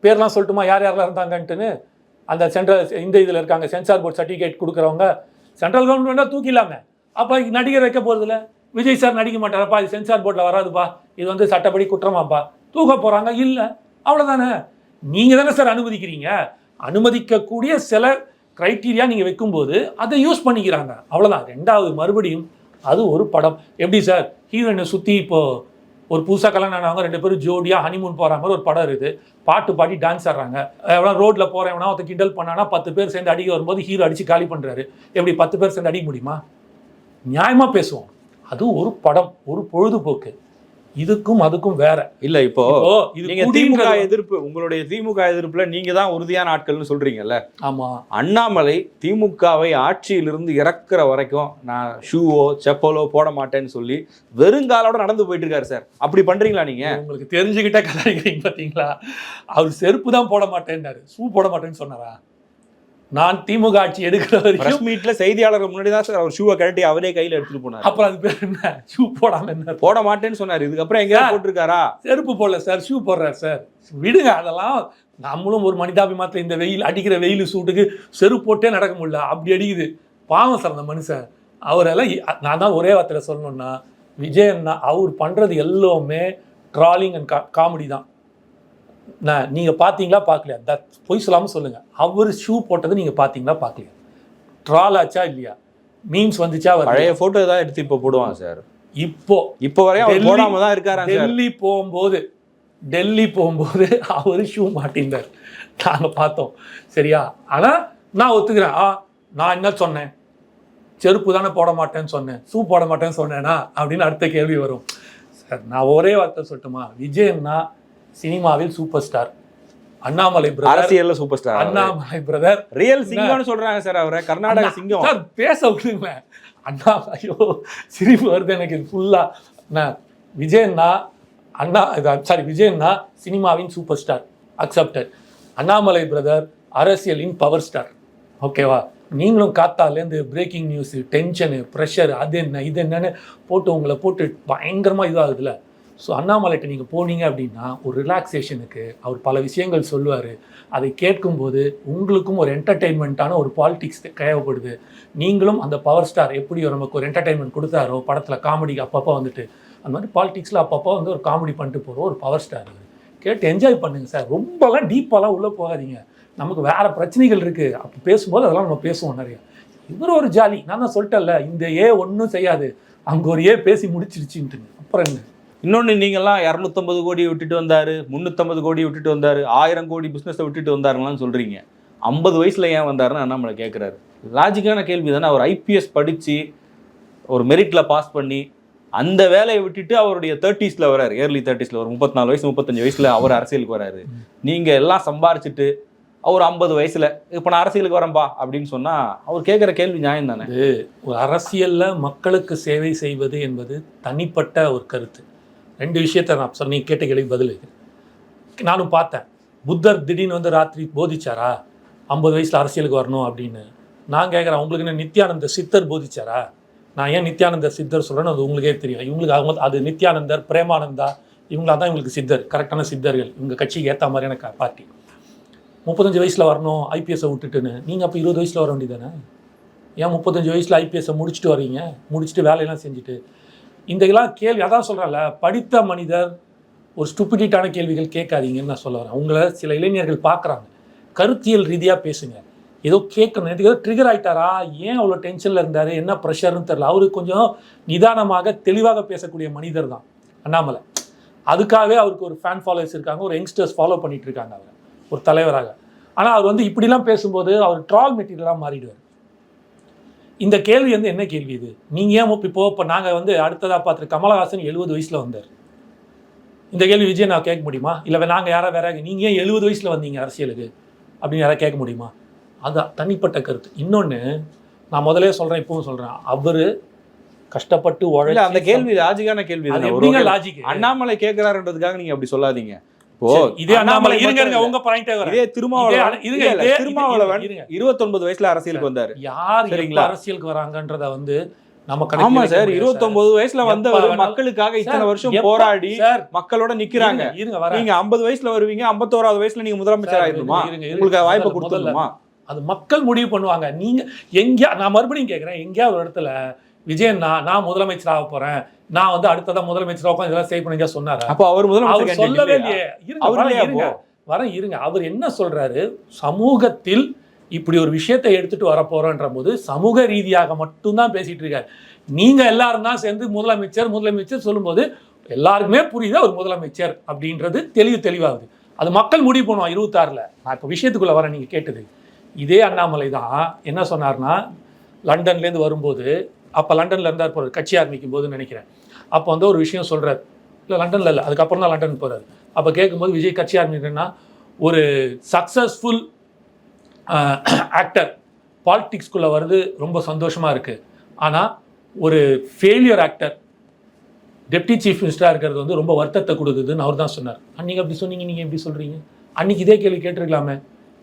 பேர்லாம் சொல்லட்டுமா யார் யாரெல்லாம் இருந்தாங்கன்ட்டுன்னு? அந்த இந்த இதில் இருக்காங்க, சென்சார் போர்டு சர்டிஃபிகேட் கொடுக்குறவங்க. சென்ட்ரல் கவர்மெண்ட்டாக தூக்கிடலாங்க. அப்போ நடிகர் வைக்க போகிறதில்ல, விஜய் சார் நடிக்க மாட்டாரப்பா, இது சென்சார் போர்டில் வராதுப்பா, இது வந்து சட்டப்படி குற்றமாப்பா, தூக்க போகிறாங்க. இல்லை, அவ்வளோதானே. நீங்கள் தானே சார் அனுமதிக்கிறீங்க. அனுமதிக்கக்கூடிய சில கிரைட்டீரியா நீங்கள் வைக்கும்போது அதை யூஸ் பண்ணிக்கிறாங்க, அவ்வளோதான். ரெண்டாவது மறுபடியும் அது ஒரு படம். எப்படி சார் ஹீரோயினை சுற்றி இப்போது ஒரு புதுசாக கல்யாணம் ஆனவங்க 2 பேரும் ஜோடியாக ஹனிமூன் போகிற மாதிரி ஒரு படம் இருக்குது, பாட்டு பாடி டான்ஸ் ஆடுறாங்க. எவ்வளோ ரோட்டில் போகிறவனா ஒருத்த கிண்டல் பண்ணானா 10 பேர் சேர்ந்து அடிக்க வரும்போது ஹீரோ அடித்து காலி பண்ணுறாரு. எப்படி 10 பேர் சேர்ந்து அடிக்க முடியுமா? நியாயமாக பேசுவோம். அது ஒரு படம், ஒரு பொழுதுபோக்கு. இதுக்கும் அதுக்கும் வேற இல்ல. இப்போ இது நீங்க திமுக எதிர்ப்பு, உங்களுடைய திமுக எதிர்ப்புல நீங்க தான் உறுதியான ஆட்கள்னு சொல்றீங்கல்ல. ஆமா, அண்ணாமலை திமுகவை ஆட்சியிலிருந்து இறக்குற வரைக்கும் நான் ஷூவோ செப்பலோ போட மாட்டேன்னு சொல்லி வெறுங்காலோட நடந்து போயிட்டு இருக்காரு சார். அப்படி பண்றீங்களா நீங்க? உங்களுக்கு தெரிஞ்சுக்கிட்டே கலாய்க்கிறீங்க பாத்தீங்களா? அவர் செருப்பு தான் போட மாட்டேன்னாரு, ஷூ போட மாட்டேன்னு சொன்னாரா? நான் திமுக ஆட்சி எடுக்கிற வரைக்கும் மீட்ல செய்தியாளர்கள் முன்னாடி தான் சார் அவர் ஷூவை கழட்டி அவரே கையில எடுத்துட்டு போனார். அப்புறம் அது பேர் என்ன? ஷூ போடாம என்ன? போட மாட்டேன்னு சொன்னாரு. இதுக்கப்புறம் எங்க போட்டிருக்காரா? செருப்பு போடல சார், ஷூ போடுறாரு சார். விடுங்க அதெல்லாம். நம்மளும் ஒரு மனிதாபிமானத்தில் இந்த வெயில் அடிக்கிற வெயில் சூட்டுக்கு செருப்பு போட்டே நடக்க முடியல, அப்படி அடிக்குது. பாவம் சார் அந்த மனுஷன். அவரெல்லாம் நான் தான் ஒரே வார்த்தையில் சொல்லணும்னா, விஜயண்ணா அவர் பண்றது எல்லாமே ட்ராலிங் அண்ட் காமெடி தான். நீங்க பாத்தீங்களா பார்க்கலையா? பொய் சொல்லாமல் சொல்லுங்க, அவர் ஷூ போட்டது நீங்க பாத்தீங்களா பார்க்கலையா? ட்ரால் ஆச்சா இல்லையா? மீம்ஸ் வந்துச்சா? பழைய போட்டோ தான் எடுத்து இப்போ போடுவாங்க சார். இப்போ வரையும் அவர் போடாம தான் இருக்காரு. டெல்லி போகும்போது அவர் ஷூ மாட்டிருந்தார், நாங்க பார்த்தோம். சரியா? ஆனா நான் ஒத்துக்கிறேன். நான் என்ன சொன்னேன்? செருப்பு தானே போட மாட்டேன்னு சொன்னேன், ஷூ போட மாட்டேன்னு சொன்னேனா அப்படின்னு அடுத்த கேள்வி வரும். சார் நான் ஒரே வார்த்தை சொல்லட்டுமா? விஜயன்னா சினிமாவில் சூப்பர் ஸ்டார், அண்ணாமலை பிரதர் அரசியல்ல super star. Annamalai brother real சிங்கம்னு சொல்றாங்க சார். அவரை கர்நாடக சிங்கம் சார். பேச விடுங்களேன். ஐயோ சிரிப்பு வருது எனக்கு. இது ஃபுல்லா விஜயண்ணா விஜயண்ணா சினிமாவின் super star, accepted. Annamalai brother அரசியலின் பவர் ஸ்டார். ஓகேவா? நீங்களும் காத்தாலேருந்து பிரேக்கிங் நியூஸு, டென்ஷனு, ப்ரெஷர், அது என்ன இது என்னன்னு போட்டு உங்களை போட்டு பயங்கரமாக இதாகுதுல்ல. ஸோ அண்ணாமலைகிட்ட நீங்கள் போனீங்க அப்படின்னா ஒரு ரிலாக்ஸேஷனுக்கு அவர் பல விஷயங்கள் சொல்லுவார். அதை கேட்கும்போது உங்களுக்கும் ஒரு என்டர்டெயின்மெண்ட்டான ஒரு பாலிடிக்ஸ் தேவைப்படுது. நீங்களும் அந்த பவர் ஸ்டார் எப்படி நமக்கு ஒரு என்டர்டெயின்மெண்ட் கொடுத்தாரோ படத்தில் காமெடிக்கு அப்பப்போ வந்துட்டு, அந்த மாதிரி பாலிடிக்ஸில் அப்பப்போ வந்து ஒரு காமெடி பண்ணிட்டு போகிறோம் ஒரு பவர் ஸ்டார். கேட்டு என்ஜாய் பண்ணுங்கள் சார். ரொம்பலாம் டீப்பாலாம் உள்ளே போகாதீங்க. நமக்கு வேறு பிரச்சனைகள் இருக்குது. அப்போ பேசும்போது அதெல்லாம் நம்ம பேசுவோம் நிறையா. இவர் ஒரு ஜாலி. நான் தான் சொல்லிட்டேன்ல, இந்த ஒன்றும் செய்யாது, அங்கே ஒரு பேசி முடிச்சிருச்சுன்ட்டு. அப்புறம் என்ன? இன்னொன்று, நீங்கள்லாம் 250 கோடி விட்டுட்டு வந்தார், 350 கோடி விட்டுட்டு வந்தார், 1000 கோடி பிஸ்னஸை விட்டுட்டு வந்தாருங்களான்னு சொல்கிறீங்க. 50 வயசில் ஏன் வந்தாருன்னு அண்ணாமலை கேட்குறாரு. லாஜிக்கான கேள்வி தானே. அவர் ஐபிஎஸ் படித்து ஒரு மெரிட்டில் பாஸ் பண்ணி அந்த வேலையை விட்டுட்டு அவருடைய 30s வராரு, ஏர்லி 30s ஒரு 34 வயசு 35 வயசில் அவர் அரசியலுக்கு வராரு. நீங்கள் எல்லாம் சம்பாரிச்சிட்டு அவர் 50 வயசில் இப்போ நான் அரசியலுக்கு வரேன்பா அப்படின்னு சொன்னால் அவர் கேட்குற கேள்வி நியாயம் தானே. ஒரு அரசியலில் மக்களுக்கு சேவை செய்வது என்பது தனிப்பட்ட ஒரு கருத்து. 2 விஷயத்தை நான் சொன்ன கேட்ட கேள்வி பதில் வைக்கிறேன். நானும் பார்த்தேன். புத்தர் திடீர்னு வந்து ராத்திரி போதிச்சாரா 50 வயசில் அரசியலுக்கு வரணும் அப்படின்னு? நான் கேட்குறேன், உங்களுக்கு என்ன நித்யானந்த சித்தர் போதிச்சாரா? நான் ஏன் நித்யானந்த சித்தர் சொல்கிறேன்னு அது உங்களுக்கே தெரியும். இவங்களுக்கு அவங்க அது நித்யானந்தர், பிரேமானந்தா, இவங்களா தான் இவங்களுக்கு சித்தர், கரெக்டான சித்தர்கள். இவங்க கட்சிக்கு ஏற்ற மாதிரியான பார்ட்டி. 35 வயசில் வரணும் ஐபிஎஸ்ஸை விட்டுட்டுன்னு. நீங்கள் அப்போ 20 வயசில் வர வேண்டியதானே? ஏன் 35 வயசில் ஐபிஎஸ்ஸை முடிச்சுட்டு வரீங்க? முடிச்சுட்டு வேலையெல்லாம் செஞ்சுட்டு இந்த எல்லாம் கேள்வி. அதான் சொல்கிறேன்ல, படித்த மனிதர் ஒரு ஸ்டூபிடிட்டான கேள்விகள் கேட்காதீங்கன்னு நான் சொல்ல வரேன். உங்களை சில இளைஞர்கள் பார்க்குறாங்க, கருத்தியல் ரீதியாக பேசுங்க. ஏதோ கேட்கணும், ஏதோ ட்ரிகர் ஆகிட்டாரா, ஏன் அவ்வளோ டென்ஷனில் இருந்தார், என்ன ப்ரெஷர்னு தெரில. அவருக்கு கொஞ்சம் நிதானமாக தெளிவாக பேசக்கூடிய மனிதர் தான் அண்ணாமலை. அதுக்காகவே அவருக்கு ஒரு ஃபேன் ஃபாலோவர்ஸ் இருக்காங்க, ஒரு யங்ஸ்டர்ஸ் ஃபாலோ பண்ணிகிட்டு இருக்காங்க அவர் ஒரு தலைவராக. ஆனால் அவர் வந்து இப்படிலாம் பேசும்போது அவர் ட்ரால் மெட்டீரியலாக மாறிடுவார். இந்த கேள்வி வந்து என்ன கேள்வி இது? நீங்கள் ஏன் இப்போ நாங்கள் வந்து அடுத்ததாக பார்த்துட்டு கமலஹாசன் 70 வயசில் வந்தார். இந்த கேள்வி விஜய் நான் கேட்க முடியுமா? இல்லை நாங்கள் யாராவது வேற நீங்கள் ஏன் 70 வயசில் வந்தீங்க அரசியலுக்கு அப்படின்னு யாராவது கேட்க முடியுமா? அது தனிப்பட்ட கருத்து. இன்னொன்று நான் முதலே சொல்கிறேன், இப்பவும் சொல்கிறேன், அவர் கஷ்டப்பட்டு உழைச்சி. அந்த கேள்வி லாஜிக்கான கேள்வி. லாஜிக் அண்ணாமலை கேட்கிறாருன்றதுக்காக நீங்கள் அப்படி சொல்லாதீங்க. இதே அண்ணாமலை இருங்க உங்க பாயிண்டே வர. இதே திருமாவளவன் 29 வயசுல அரசியலுக்கு வந்தாரு. யார் அரசியலுக்கு வராங்கன்றத வந்து நம்ம ஆமா சார், 29 வயசுல வந்தவர் மக்களுக்காக இத்தனை வருஷம் போராடி மக்களோட நிக்கிறாங்க. நீங்க 50 வயசுல வருவீங்க, 51வது வயசுல நீங்க முதலமைச்சர் ஆயிடணுமா? உங்களுக்கு வாய்ப்பு கொடுத்துடணுமா? அது மக்கள் முடிவு பண்ணுவாங்க. நீங்க எங்கேயா, நான் மறுபடியும் கேட்கிறேன், எங்கேயா ஒரு இடத்துல விஜயன் நான் முதலமைச்சர் ஆக போறேன், நான் வந்து அடுத்ததான் முதலமைச்சர் உட்காந்து இதெல்லாம் சேவ் பண்ணி சொன்னாரு. அப்போ அவர் முதலமைச்சர் சொல்லவே இல்லையே. இருங்க. அவர் என்ன சொல்றாரு? சமூகத்தில் இப்படி ஒரு விஷயத்தை எடுத்துட்டு வர போறோன்ற போது சமூக ரீதியாக மட்டும்தான் பேசிட்டு இருக்காரு. நீங்க எல்லாரும் தான் சேர்ந்து முதலமைச்சர் சொல்லும்போது எல்லாருக்குமே புரியுது அவர் முதலமைச்சர் அப்படின்றது தெளிவாகுது. அது மக்கள் முடிவு பண்ணுவோம் 26ல். நான் இப்போ விஷயத்துக்குள்ள வரேன். நீங்க கேட்டது இதே அண்ணாமலை தான் என்ன சொன்னார்னா, லண்டன்லேருந்து வரும்போது, அப்போ லண்டனில் இருந்தார் போகிறார் கட்சி ஆரம்பிக்கும் போதுன்னு நினைக்கிறேன். அப்போ வந்து ஒரு விஷயம் சொல்கிறார், இல்லை லண்டனில் இல்லை, அதுக்கப்புறம் தான் லண்டன் போகிறார். அப்போ கேட்கும்போது விஜய் கட்சி ஆரம்பிக்கிறேன்னா, ஒரு சக்ஸஸ்ஃபுல் ஆக்டர் பாலிடிக்ஸ்குள்ளே வருது ரொம்ப சந்தோஷமாக இருக்குது. ஆனால் ஒரு ஃபெயிலியர் ஆக்டர் டெப்டி சீஃப் மினிஸ்டராக இருக்கிறது வந்து ரொம்ப வருத்தத்தை கொடுக்குதுன்னு அவர் தான் சொன்னார். அன்றைக்கி அப்படி சொன்னீங்க, நீங்கள் எப்படி சொல்கிறீங்க? அன்றைக்கி இதே கேள்வி கேட்டிருக்கலாமே.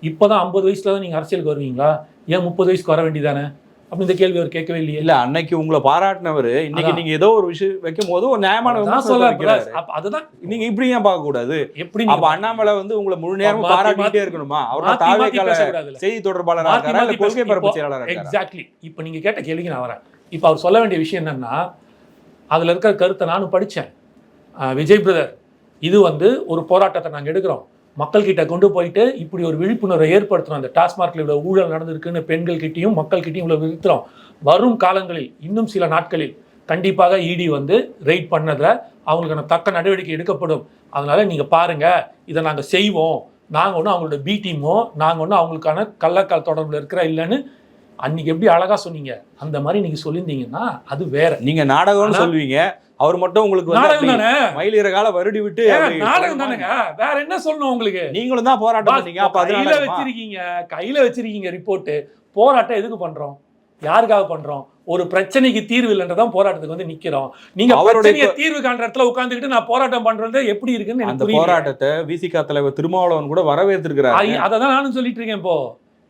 இப்போ தான் 50 வயசில் தான் நீங்கள் அரசியலுக்கு வருவீங்களா, ஏன் 30 வயசுக்கு வர வேண்டியதானே அப்படி இந்த கேள்வி அவர் கேட்கவே இல்லையே. இல்லை, அன்னைக்கு உங்களை பாராட்டினவர் இன்னைக்கு நீங்கள் ஏதோ ஒரு விஷயம் வைக்கும் போது ஒரு நியாயமான சொல்ல. அதுதான் நீங்கள் இப்படி ஏன் பார்க்கக்கூடாது? எப்படி அப்போ அண்ணாமலை வந்து உங்களை முழு நேரமும் பாராட்டிட்டே இருக்கணுமா? அவர் தாவேக்கால செய்தி தொடர்பாளராக கொள்கை பரப்பு செயலாளர். எக்ஸாக்ட்லி. இப்போ நீங்கள் கேட்ட கேள்விக்கு நான் வரேன். இப்போ அவர் சொல்ல வேண்டிய விஷயம் என்னன்னா, அதில் இருக்கிற கருத்தை நானும் படித்தேன். விஜய் பிரதர், இது வந்து ஒரு போராட்டத்தை நாங்கள் எடுக்கிறோம், மக்கள்கிட்ட கொண்டு போயிட்டு இப்படி ஒரு விழிப்புணர்வை ஏற்படுத்துகிறோம். அந்த டாஸ்மார்க்கில் இவ்வளோ ஊழல் நடந்திருக்குன்னு பெண்கள்கிட்டையும் மக்கள்கிட்டையும் இவ்வளோ நிறுத்துகிறோம். வரும் காலங்களில் இன்னும் சில நாட்களில் கண்டிப்பாக இடி வந்து ரெய்ட் பண்ணதில் அவங்களுக்கான தக்க நடவடிக்கை எடுக்கப்படும். அதனால் நீங்கள் பாருங்கள், இதை நாங்கள் செய்வோம். நாங்கள் ஒன்றும் அவங்களோட பி டீமோ நாங்கள் ஒன்றும் அவங்களுக்கான கள்ளக்கால் தொடர்பில் இருக்கிற இல்லைன்னு அன்னைக்கு எப்படி அழகா சொன்னீங்க, அந்த மாதிரி நீங்க சொல்லியிருந்தீங்கன்னா அது வேற. நீங்க நாடகம்னு சொல்லுவீங்க, அவர் மட்டும் உங்களுக்கு நாடகம் தானே, மயிலிற கால வருடி விட்டு நாடகம் தானேங்க, வேற என்ன சொல்லணும் உங்களுக்கு? நீங்களும் தான் போராட்டம் பண்ணீங்க. அப்ப கையில வச்சிருக்கீங்க ரிப்போர்ட். போராட்டம் எதுக்கு பண்றோம், யாருக்காக பண்றோம்? ஒரு பிரச்சனைக்கு தீர்வு இல்லைன்றதான் போராட்டத்துக்கு வந்து நிக்கிறோம். நீங்க அவருடைய தீர்வு காண்ற இடத்துல உட்கார்ந்துக்கிட்டு நான் போராட்டம் பண்றது எப்படி இருக்குன்னு அந்த போராட்டத்தை விசிகா தலைவர் திருமாவளவன் கூட வரவேற்றிருக்கிறாரு. அதை தான் நானும் சொல்லிட்டு இருக்கேன். இப்போ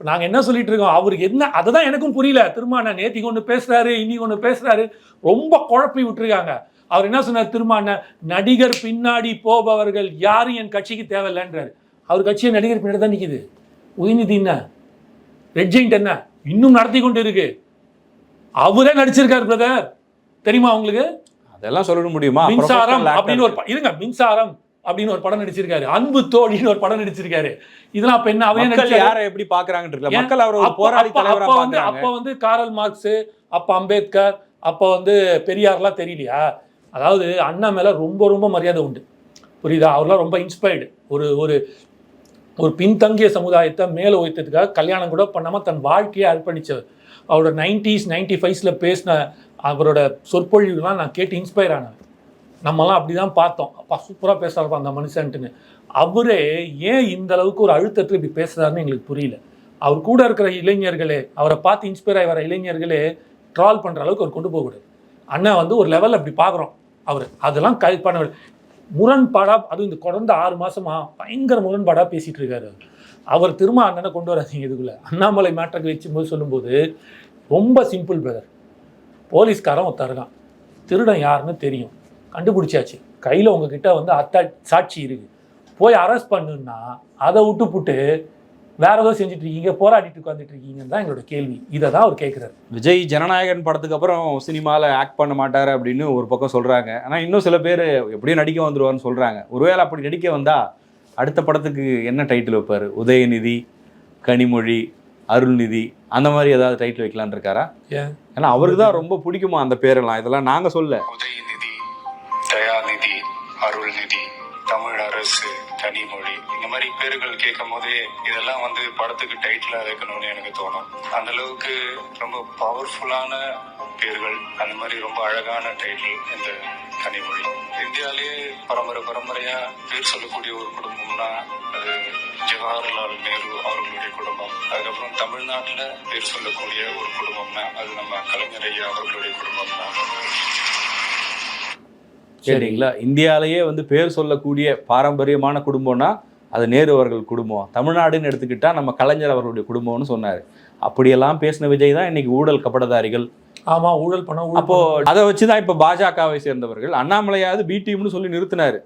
நாங்கள் என்ன சொல்லிட்டு இருக்கோம், அவருக்கு என்ன அதுதான் எனக்கும் புரியல. திரும்ப நேத்திக்கு ஒன்று பேசுறாரு, இன்னைக்கு ஒன்று பேசுறாரு, ரொம்ப குழப்பி விட்டுருக்காங்க. அவர் என்ன சொன்னார், திரும்ப நடிகர் பின்னாடி போபவர்கள் யாரும் என் கட்சிக்கு தேவையில்லைன்றாரு. அவர் கட்சியை நடிகர் பின்னாடி தான் நிற்கிது. உதயநிதி என்ன, ரெட் ஜெயிண்ட் என்ன இன்னும் நடத்தி கொண்டு இருக்கு. அவரே நடிச்சிருக்காரு பிரதர், தெரியுமா உங்களுக்கு? அதெல்லாம் சொல்ல முடியுமா? மின்சாரம் அப்படின்னு ஒரு இருங்க, மின்சாரம் அப்படின்னு ஒரு படம் நடிச்சிருக்காரு, அன்பு தோழின்னு ஒரு படம் நடிச்சிருக்காரு. இதெல்லாம் அப்ப என்ன, அவன் யாரை எப்படி பாக்குறாங்கன்னு தெரியல. மக்கள் அவர் ஒரு போராளி தலைவரா பாக்குறாங்க. அப்ப வந்து காரல் மார்க்ஸ், அப்ப அம்பேத்கர், அப்ப வந்து பெரியார்லாம் தெரியலையா? அதாவது அண்ணா மேல ரொம்ப ரொம்ப மரியாதை உண்டு, புரியுதா? அவர்லாம் ரொம்ப இன்ஸ்பயர்டு. ஒரு ஒரு ஒரு பின்தங்கிய சமுதாயத்தை மேலே உயர்த்ததுக்காக கல்யாணம் கூட பண்ணாமல் தன் வாழ்க்கையை அர்ப்பணித்தவர். அவரோட 90s 95ஸ்ல பேசின அவரோட சொற்பொழிவுலாம் நான் கேட்டு இன்ஸ்பயர் ஆனேன். நம்மலாம் அப்படி தான் பார்த்தோம், அப்பா சூப்பராக பேசுகிறாருப்பா அந்த மனுஷன்ட்டுன்னு. அவரே ஏன் இந்த அளவுக்கு ஒரு அழுத்தத்தில் இப்படி பேசுகிறாருன்னு எங்களுக்கு புரியல. அவர் கூட இருக்கிற இளைஞர்களே, அவரை பார்த்து இன்ஸ்பயர் ஆகி வர இளைஞர்களே ட்ரால் பண்ணுற அளவுக்கு அவர் கொண்டு போகக்கூடாது. அண்ணா வந்து ஒரு லெவல் அப்படி பார்க்குறோம் அவர், அதெல்லாம் பண்ண முரண்பாடாக, அதுவும் இந்த குறைந்த 6 மாதமாக பயங்கர முரண்பாடாக பேசிகிட்டு இருக்காரு. அவர் திரும்ப அண்ணனை கொண்டு வராதீங்க இதுக்குள்ளே. அண்ணாமலை மேட்டருக்கு வச்சும்போது சொல்லும்போது ரொம்ப சிம்பிள் பிரதர். போலீஸ்காரன் ஒருத்தருக்கான், திருடன் யாருன்னு தெரியும், கண்டுபிடிச்சாச்சு, கையில் உங்ககிட்ட வந்து சாட்சி இருக்குது, போய் அரெஸ்ட் பண்ணுன்னா அதை விட்டுப்புட்டு வேற ஏதோ செஞ்சுட்டு இருக்கீங்க, போராடிட்டு உட்காந்துட்டு இருக்கீங்கன்னு தான் எங்களோட கேள்வி. இதை தான் அவர் கேட்குறாரு. விஜய் ஜனநாயகன் படத்துக்கு அப்புறம் சினிமாவில் ஆக்ட் பண்ண மாட்டார் அப்படின்னு ஒரு பக்கம் சொல்கிறாங்க. ஆனால் இன்னும் சில பேர் எப்படியும் நடிக்க வந்துடுவார்னு சொல்கிறாங்க. ஒருவேளை அப்படி நடிக்க வந்தால் அடுத்த படத்துக்கு என்ன டைட்டில் வைப்பார்? உதயநிதி, கனிமொழி, அருள்நிதி, அந்த மாதிரி ஏதாவது டைட்டில் வைக்கலான் இருக்காரா? ஏன்னா அவருக்கு தான் ரொம்ப பிடிக்குமா அந்த பேரெல்லாம். இதெல்லாம் நாங்கள் சொல்ல, உதயநிதி, தயாநிதி, அருள்நிதி, தமிழ் அரசு, கனிமொழி, இந்த மாதிரி பேர்கள் கேட்கும் போதே இதெல்லாம் வந்து படத்துக்கு டைட்டிலா வைக்கணும்னு எனக்கு தோணும். அந்த அளவுக்கு ரொம்ப பவர்ஃபுல்லான பேர்கள், அந்த மாதிரி ரொம்ப அழகான டைட்டில் இந்த கனிமொழி. இந்தியாவிலேயே பரம்பரையா பேர் சொல்லக்கூடிய ஒரு குடும்பம்னா அது ஜவஹர்லால் நேரு அவர்களுடைய குடும்பம். அதுக்கப்புறம் தமிழ்நாட்டில் பேர் சொல்லக்கூடிய ஒரு குடும்பம்னா அது நம்ம கலைஞர் ஐயா அவர்களுடைய குடும்பம் தான். சரிங்களா? இந்தியாவிலேயே வந்து பேர் சொல்லக்கூடிய பாரம்பரியமான குடும்பம்னா அது நேரு அவர்கள் குடும்பம். தமிழ்நாடுன்னு எடுத்துக்கிட்டா நம்ம கலைஞர் அவர்களுடைய குடும்பம்னு சொன்னார். அப்படியெல்லாம் பேசின விஜய் தான் இன்னைக்கு ஊழல் கபடதாரிகள், ஆமாம் ஊழல் பண்ண, அப்போ அதை வச்சு தான் இப்போ பாஜகவை சேர்ந்தவர்கள் அண்ணாமலையாவது பி டீம்னு சொல்லி நிறுத்தினார்.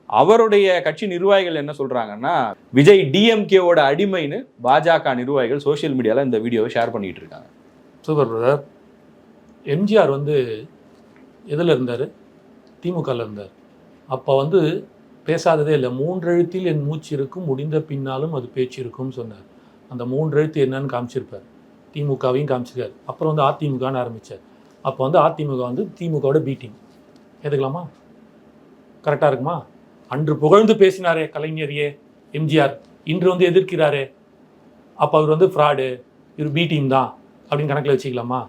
அவருடைய கட்சி நிர்வாகிகள் என்ன சொல்றாங்கன்னா, விஜய் டிஎம்கேவோட அடிமைன்னு பாஜக நிர்வாகிகள் சோசியல் மீடியாவில் இந்த வீடியோவை ஷேர் பண்ணிட்டு இருக்காங்க. Super brother. எம்ஜிஆர் வந்து எதில் இருந்தார்? திமுகவில் இருந்தார். அப்போ வந்து பேசாததே இல்லை. 3 எழுத்தில் என் மூச்சு இருக்கும், முடிந்த பின்னாலும் அது பேச்சு இருக்கும்னு சொன்னார். அந்த 3 எழுத்து என்னன்னு காமிச்சிருப்பார். திமுகவையும் காமிச்சிருக்காரு. அப்புறம் வந்து அதிமுகன்னு ஆரம்பித்தார். அப்போ வந்து அதிமுக வந்து திமுகவோட பி டீம். ஏற்றுக்கலாமா? கரெக்டாக இருக்குமா? அன்று புகழ்ந்து பேசினாரே கலைஞரையே எம்ஜிஆர், இன்று வந்து எதிர்க்கிறாரே, அப்போ அவர் வந்து ஃப்ராடு, இவர் பி டீம் தான் அப்படின்னு கணக்கில் வச்சுக்கலாமா?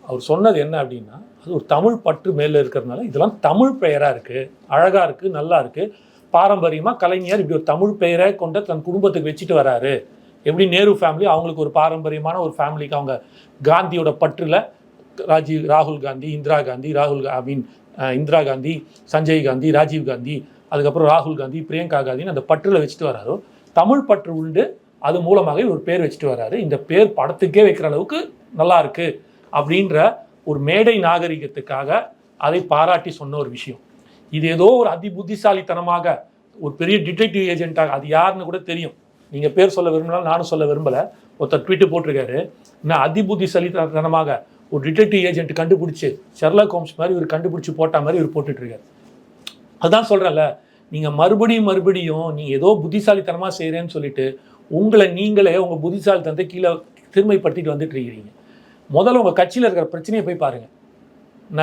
அவர் சொன்னது என்ன அப்படின்னா, அது ஒரு தமிழ் பற்று மேலே இருக்கிறதுனால இதெல்லாம் தமிழ் பெயராக இருக்குது, அழகாக இருக்குது, நல்லா இருக்குது, பாரம்பரியமாக கலைஞர் இப்படி ஒரு தமிழ் பெயரை கொண்ட தன் குடும்பத்துக்கு வச்சுட்டு வராரு. எப்படி நேரு ஃபேமிலி அவங்களுக்கு ஒரு பாரம்பரியமான ஒரு ஃபேமிலிக்கு அவங்க காந்தியோட பற்றில் ராகுல் காந்தி, இந்திரா காந்தி, இந்திரா காந்தி, சஞ்சய் காந்தி, ராஜீவ் காந்தி, அதுக்கப்புறம் ராகுல் காந்தி, பிரியங்கா காந்தின்னு அந்த பற்றில் வச்சுட்டு வராரோ, தமிழ் பற்று உண்டு, அது மூலமாக ஒரு பேர் வச்சுட்டு வராரு. இந்த பேர் படத்துக்கே வைக்கிற அளவுக்கு நல்லா இருக்கு அப்படின்ற ஒரு மேடை நாகரிகத்துக்காக அதை பாராட்டி சொன்ன ஒரு விஷயம். இது ஏதோ ஒரு அதி புத்திசாலித்தனமாக ஒரு பெரிய டிடெக்டிவ் ஏஜென்ட்டாக, அது யாருன்னு கூட தெரியும், நீங்கள் பேர் சொல்ல விரும்பினாலும் நானும் சொல்ல விரும்பலை, ஒருத்தர் ட்வீட்டு போட்டிருக்காரு, இன்னும் அதி புத்திசாலித்தனமாக ஒரு டிடெக்டிவ் ஏஜென்ட் கண்டுபிடிச்சி ஷெர்லாக் ஹோம்ஸ் மாதிரி இவர் கண்டுபிடிச்சி போட்ட மாதிரி இவர் போட்டுட்ருக்காரு. அதுதான் சொல்கிறேன்ல, நீங்கள் மறுபடியும் நீங்கள் ஏதோ புத்திசாலித்தனமாக செய்கிறேன்னு சொல்லிட்டு உங்களை நீங்களே உங்கள் புத்திசாலித்தனத்தை கீழே திருமைப்படுத்திட்டு வந்துட்டு இருக்கிறீங்க. முதல்ல உங்கள் கட்சியில் இருக்கிற பிரச்சனையை போய் பாருங்கள். என்ன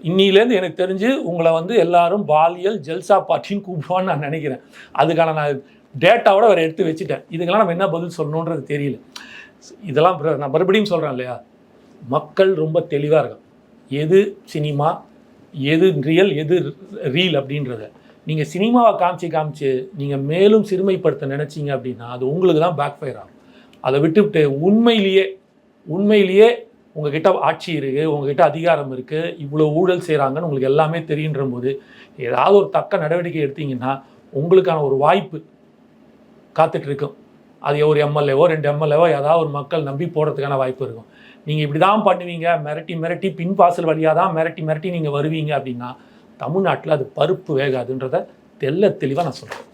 இன்னிலேருந்து எனக்கு தெரிஞ்சு உங்களை வந்து எல்லாரும் பாலியல் ஜல்சா பார்ட்டின்னு கூப்பிடுவான்னு நான் நினைக்கிறேன். அதுக்கான நான் டேட்டாவோட வேறு எடுத்து வச்சுட்டேன். இதுக்கெல்லாம் நம்ம என்ன பதில் சொல்லணுன்றது தெரியல. இதெல்லாம் நான் மறுபடியும் சொல்கிறேன் இல்லையா, மக்கள் ரொம்ப தெளிவாக இருக்கும். எது சினிமா, எது ரியல், எது ரீல் அப்படின்றத நீங்கள் சினிமாவை காமிச்சு நீங்கள் மேலும் சிறுமைப்படுத்த நினச்சிங்க அப்படின்னா அது உங்களுக்கு தான் பேக் ஃபயர் ஆகும். அதை விட்டுவிட்டு உண்மையிலேயே உங்ககிட்ட ஆட்சி இருக்குது, உங்ககிட்ட அதிகாரம் இருக்குது, இவ்வளோ ஊழல் செய்கிறாங்கன்னு உங்களுக்கு எல்லாமே தெரியுன்ற போது ஏதாவது ஒரு தக்க நடவடிக்கை எடுத்தீங்கன்னா உங்களுக்கான ஒரு வாய்ப்பு காத்துட்ருக்கும். அது ஒரு எம்எல்ஏவோ 2 எம்எல்ஏவோ ஏதாவது ஒரு மக்கள் நம்பி போடுறதுக்கான வாய்ப்பு இருக்கும். நீங்கள் இப்படி தான் பண்ணுவீங்க, மிரட்டி பின்வாசல் வழியாக தான் மிரட்டி நீங்கள் வருவீங்க அப்படின்னா தமிழ்நாட்டில் அது பருப்பு வேகாதுன்றதை தெளிவாக நான் சொல்கிறேன்.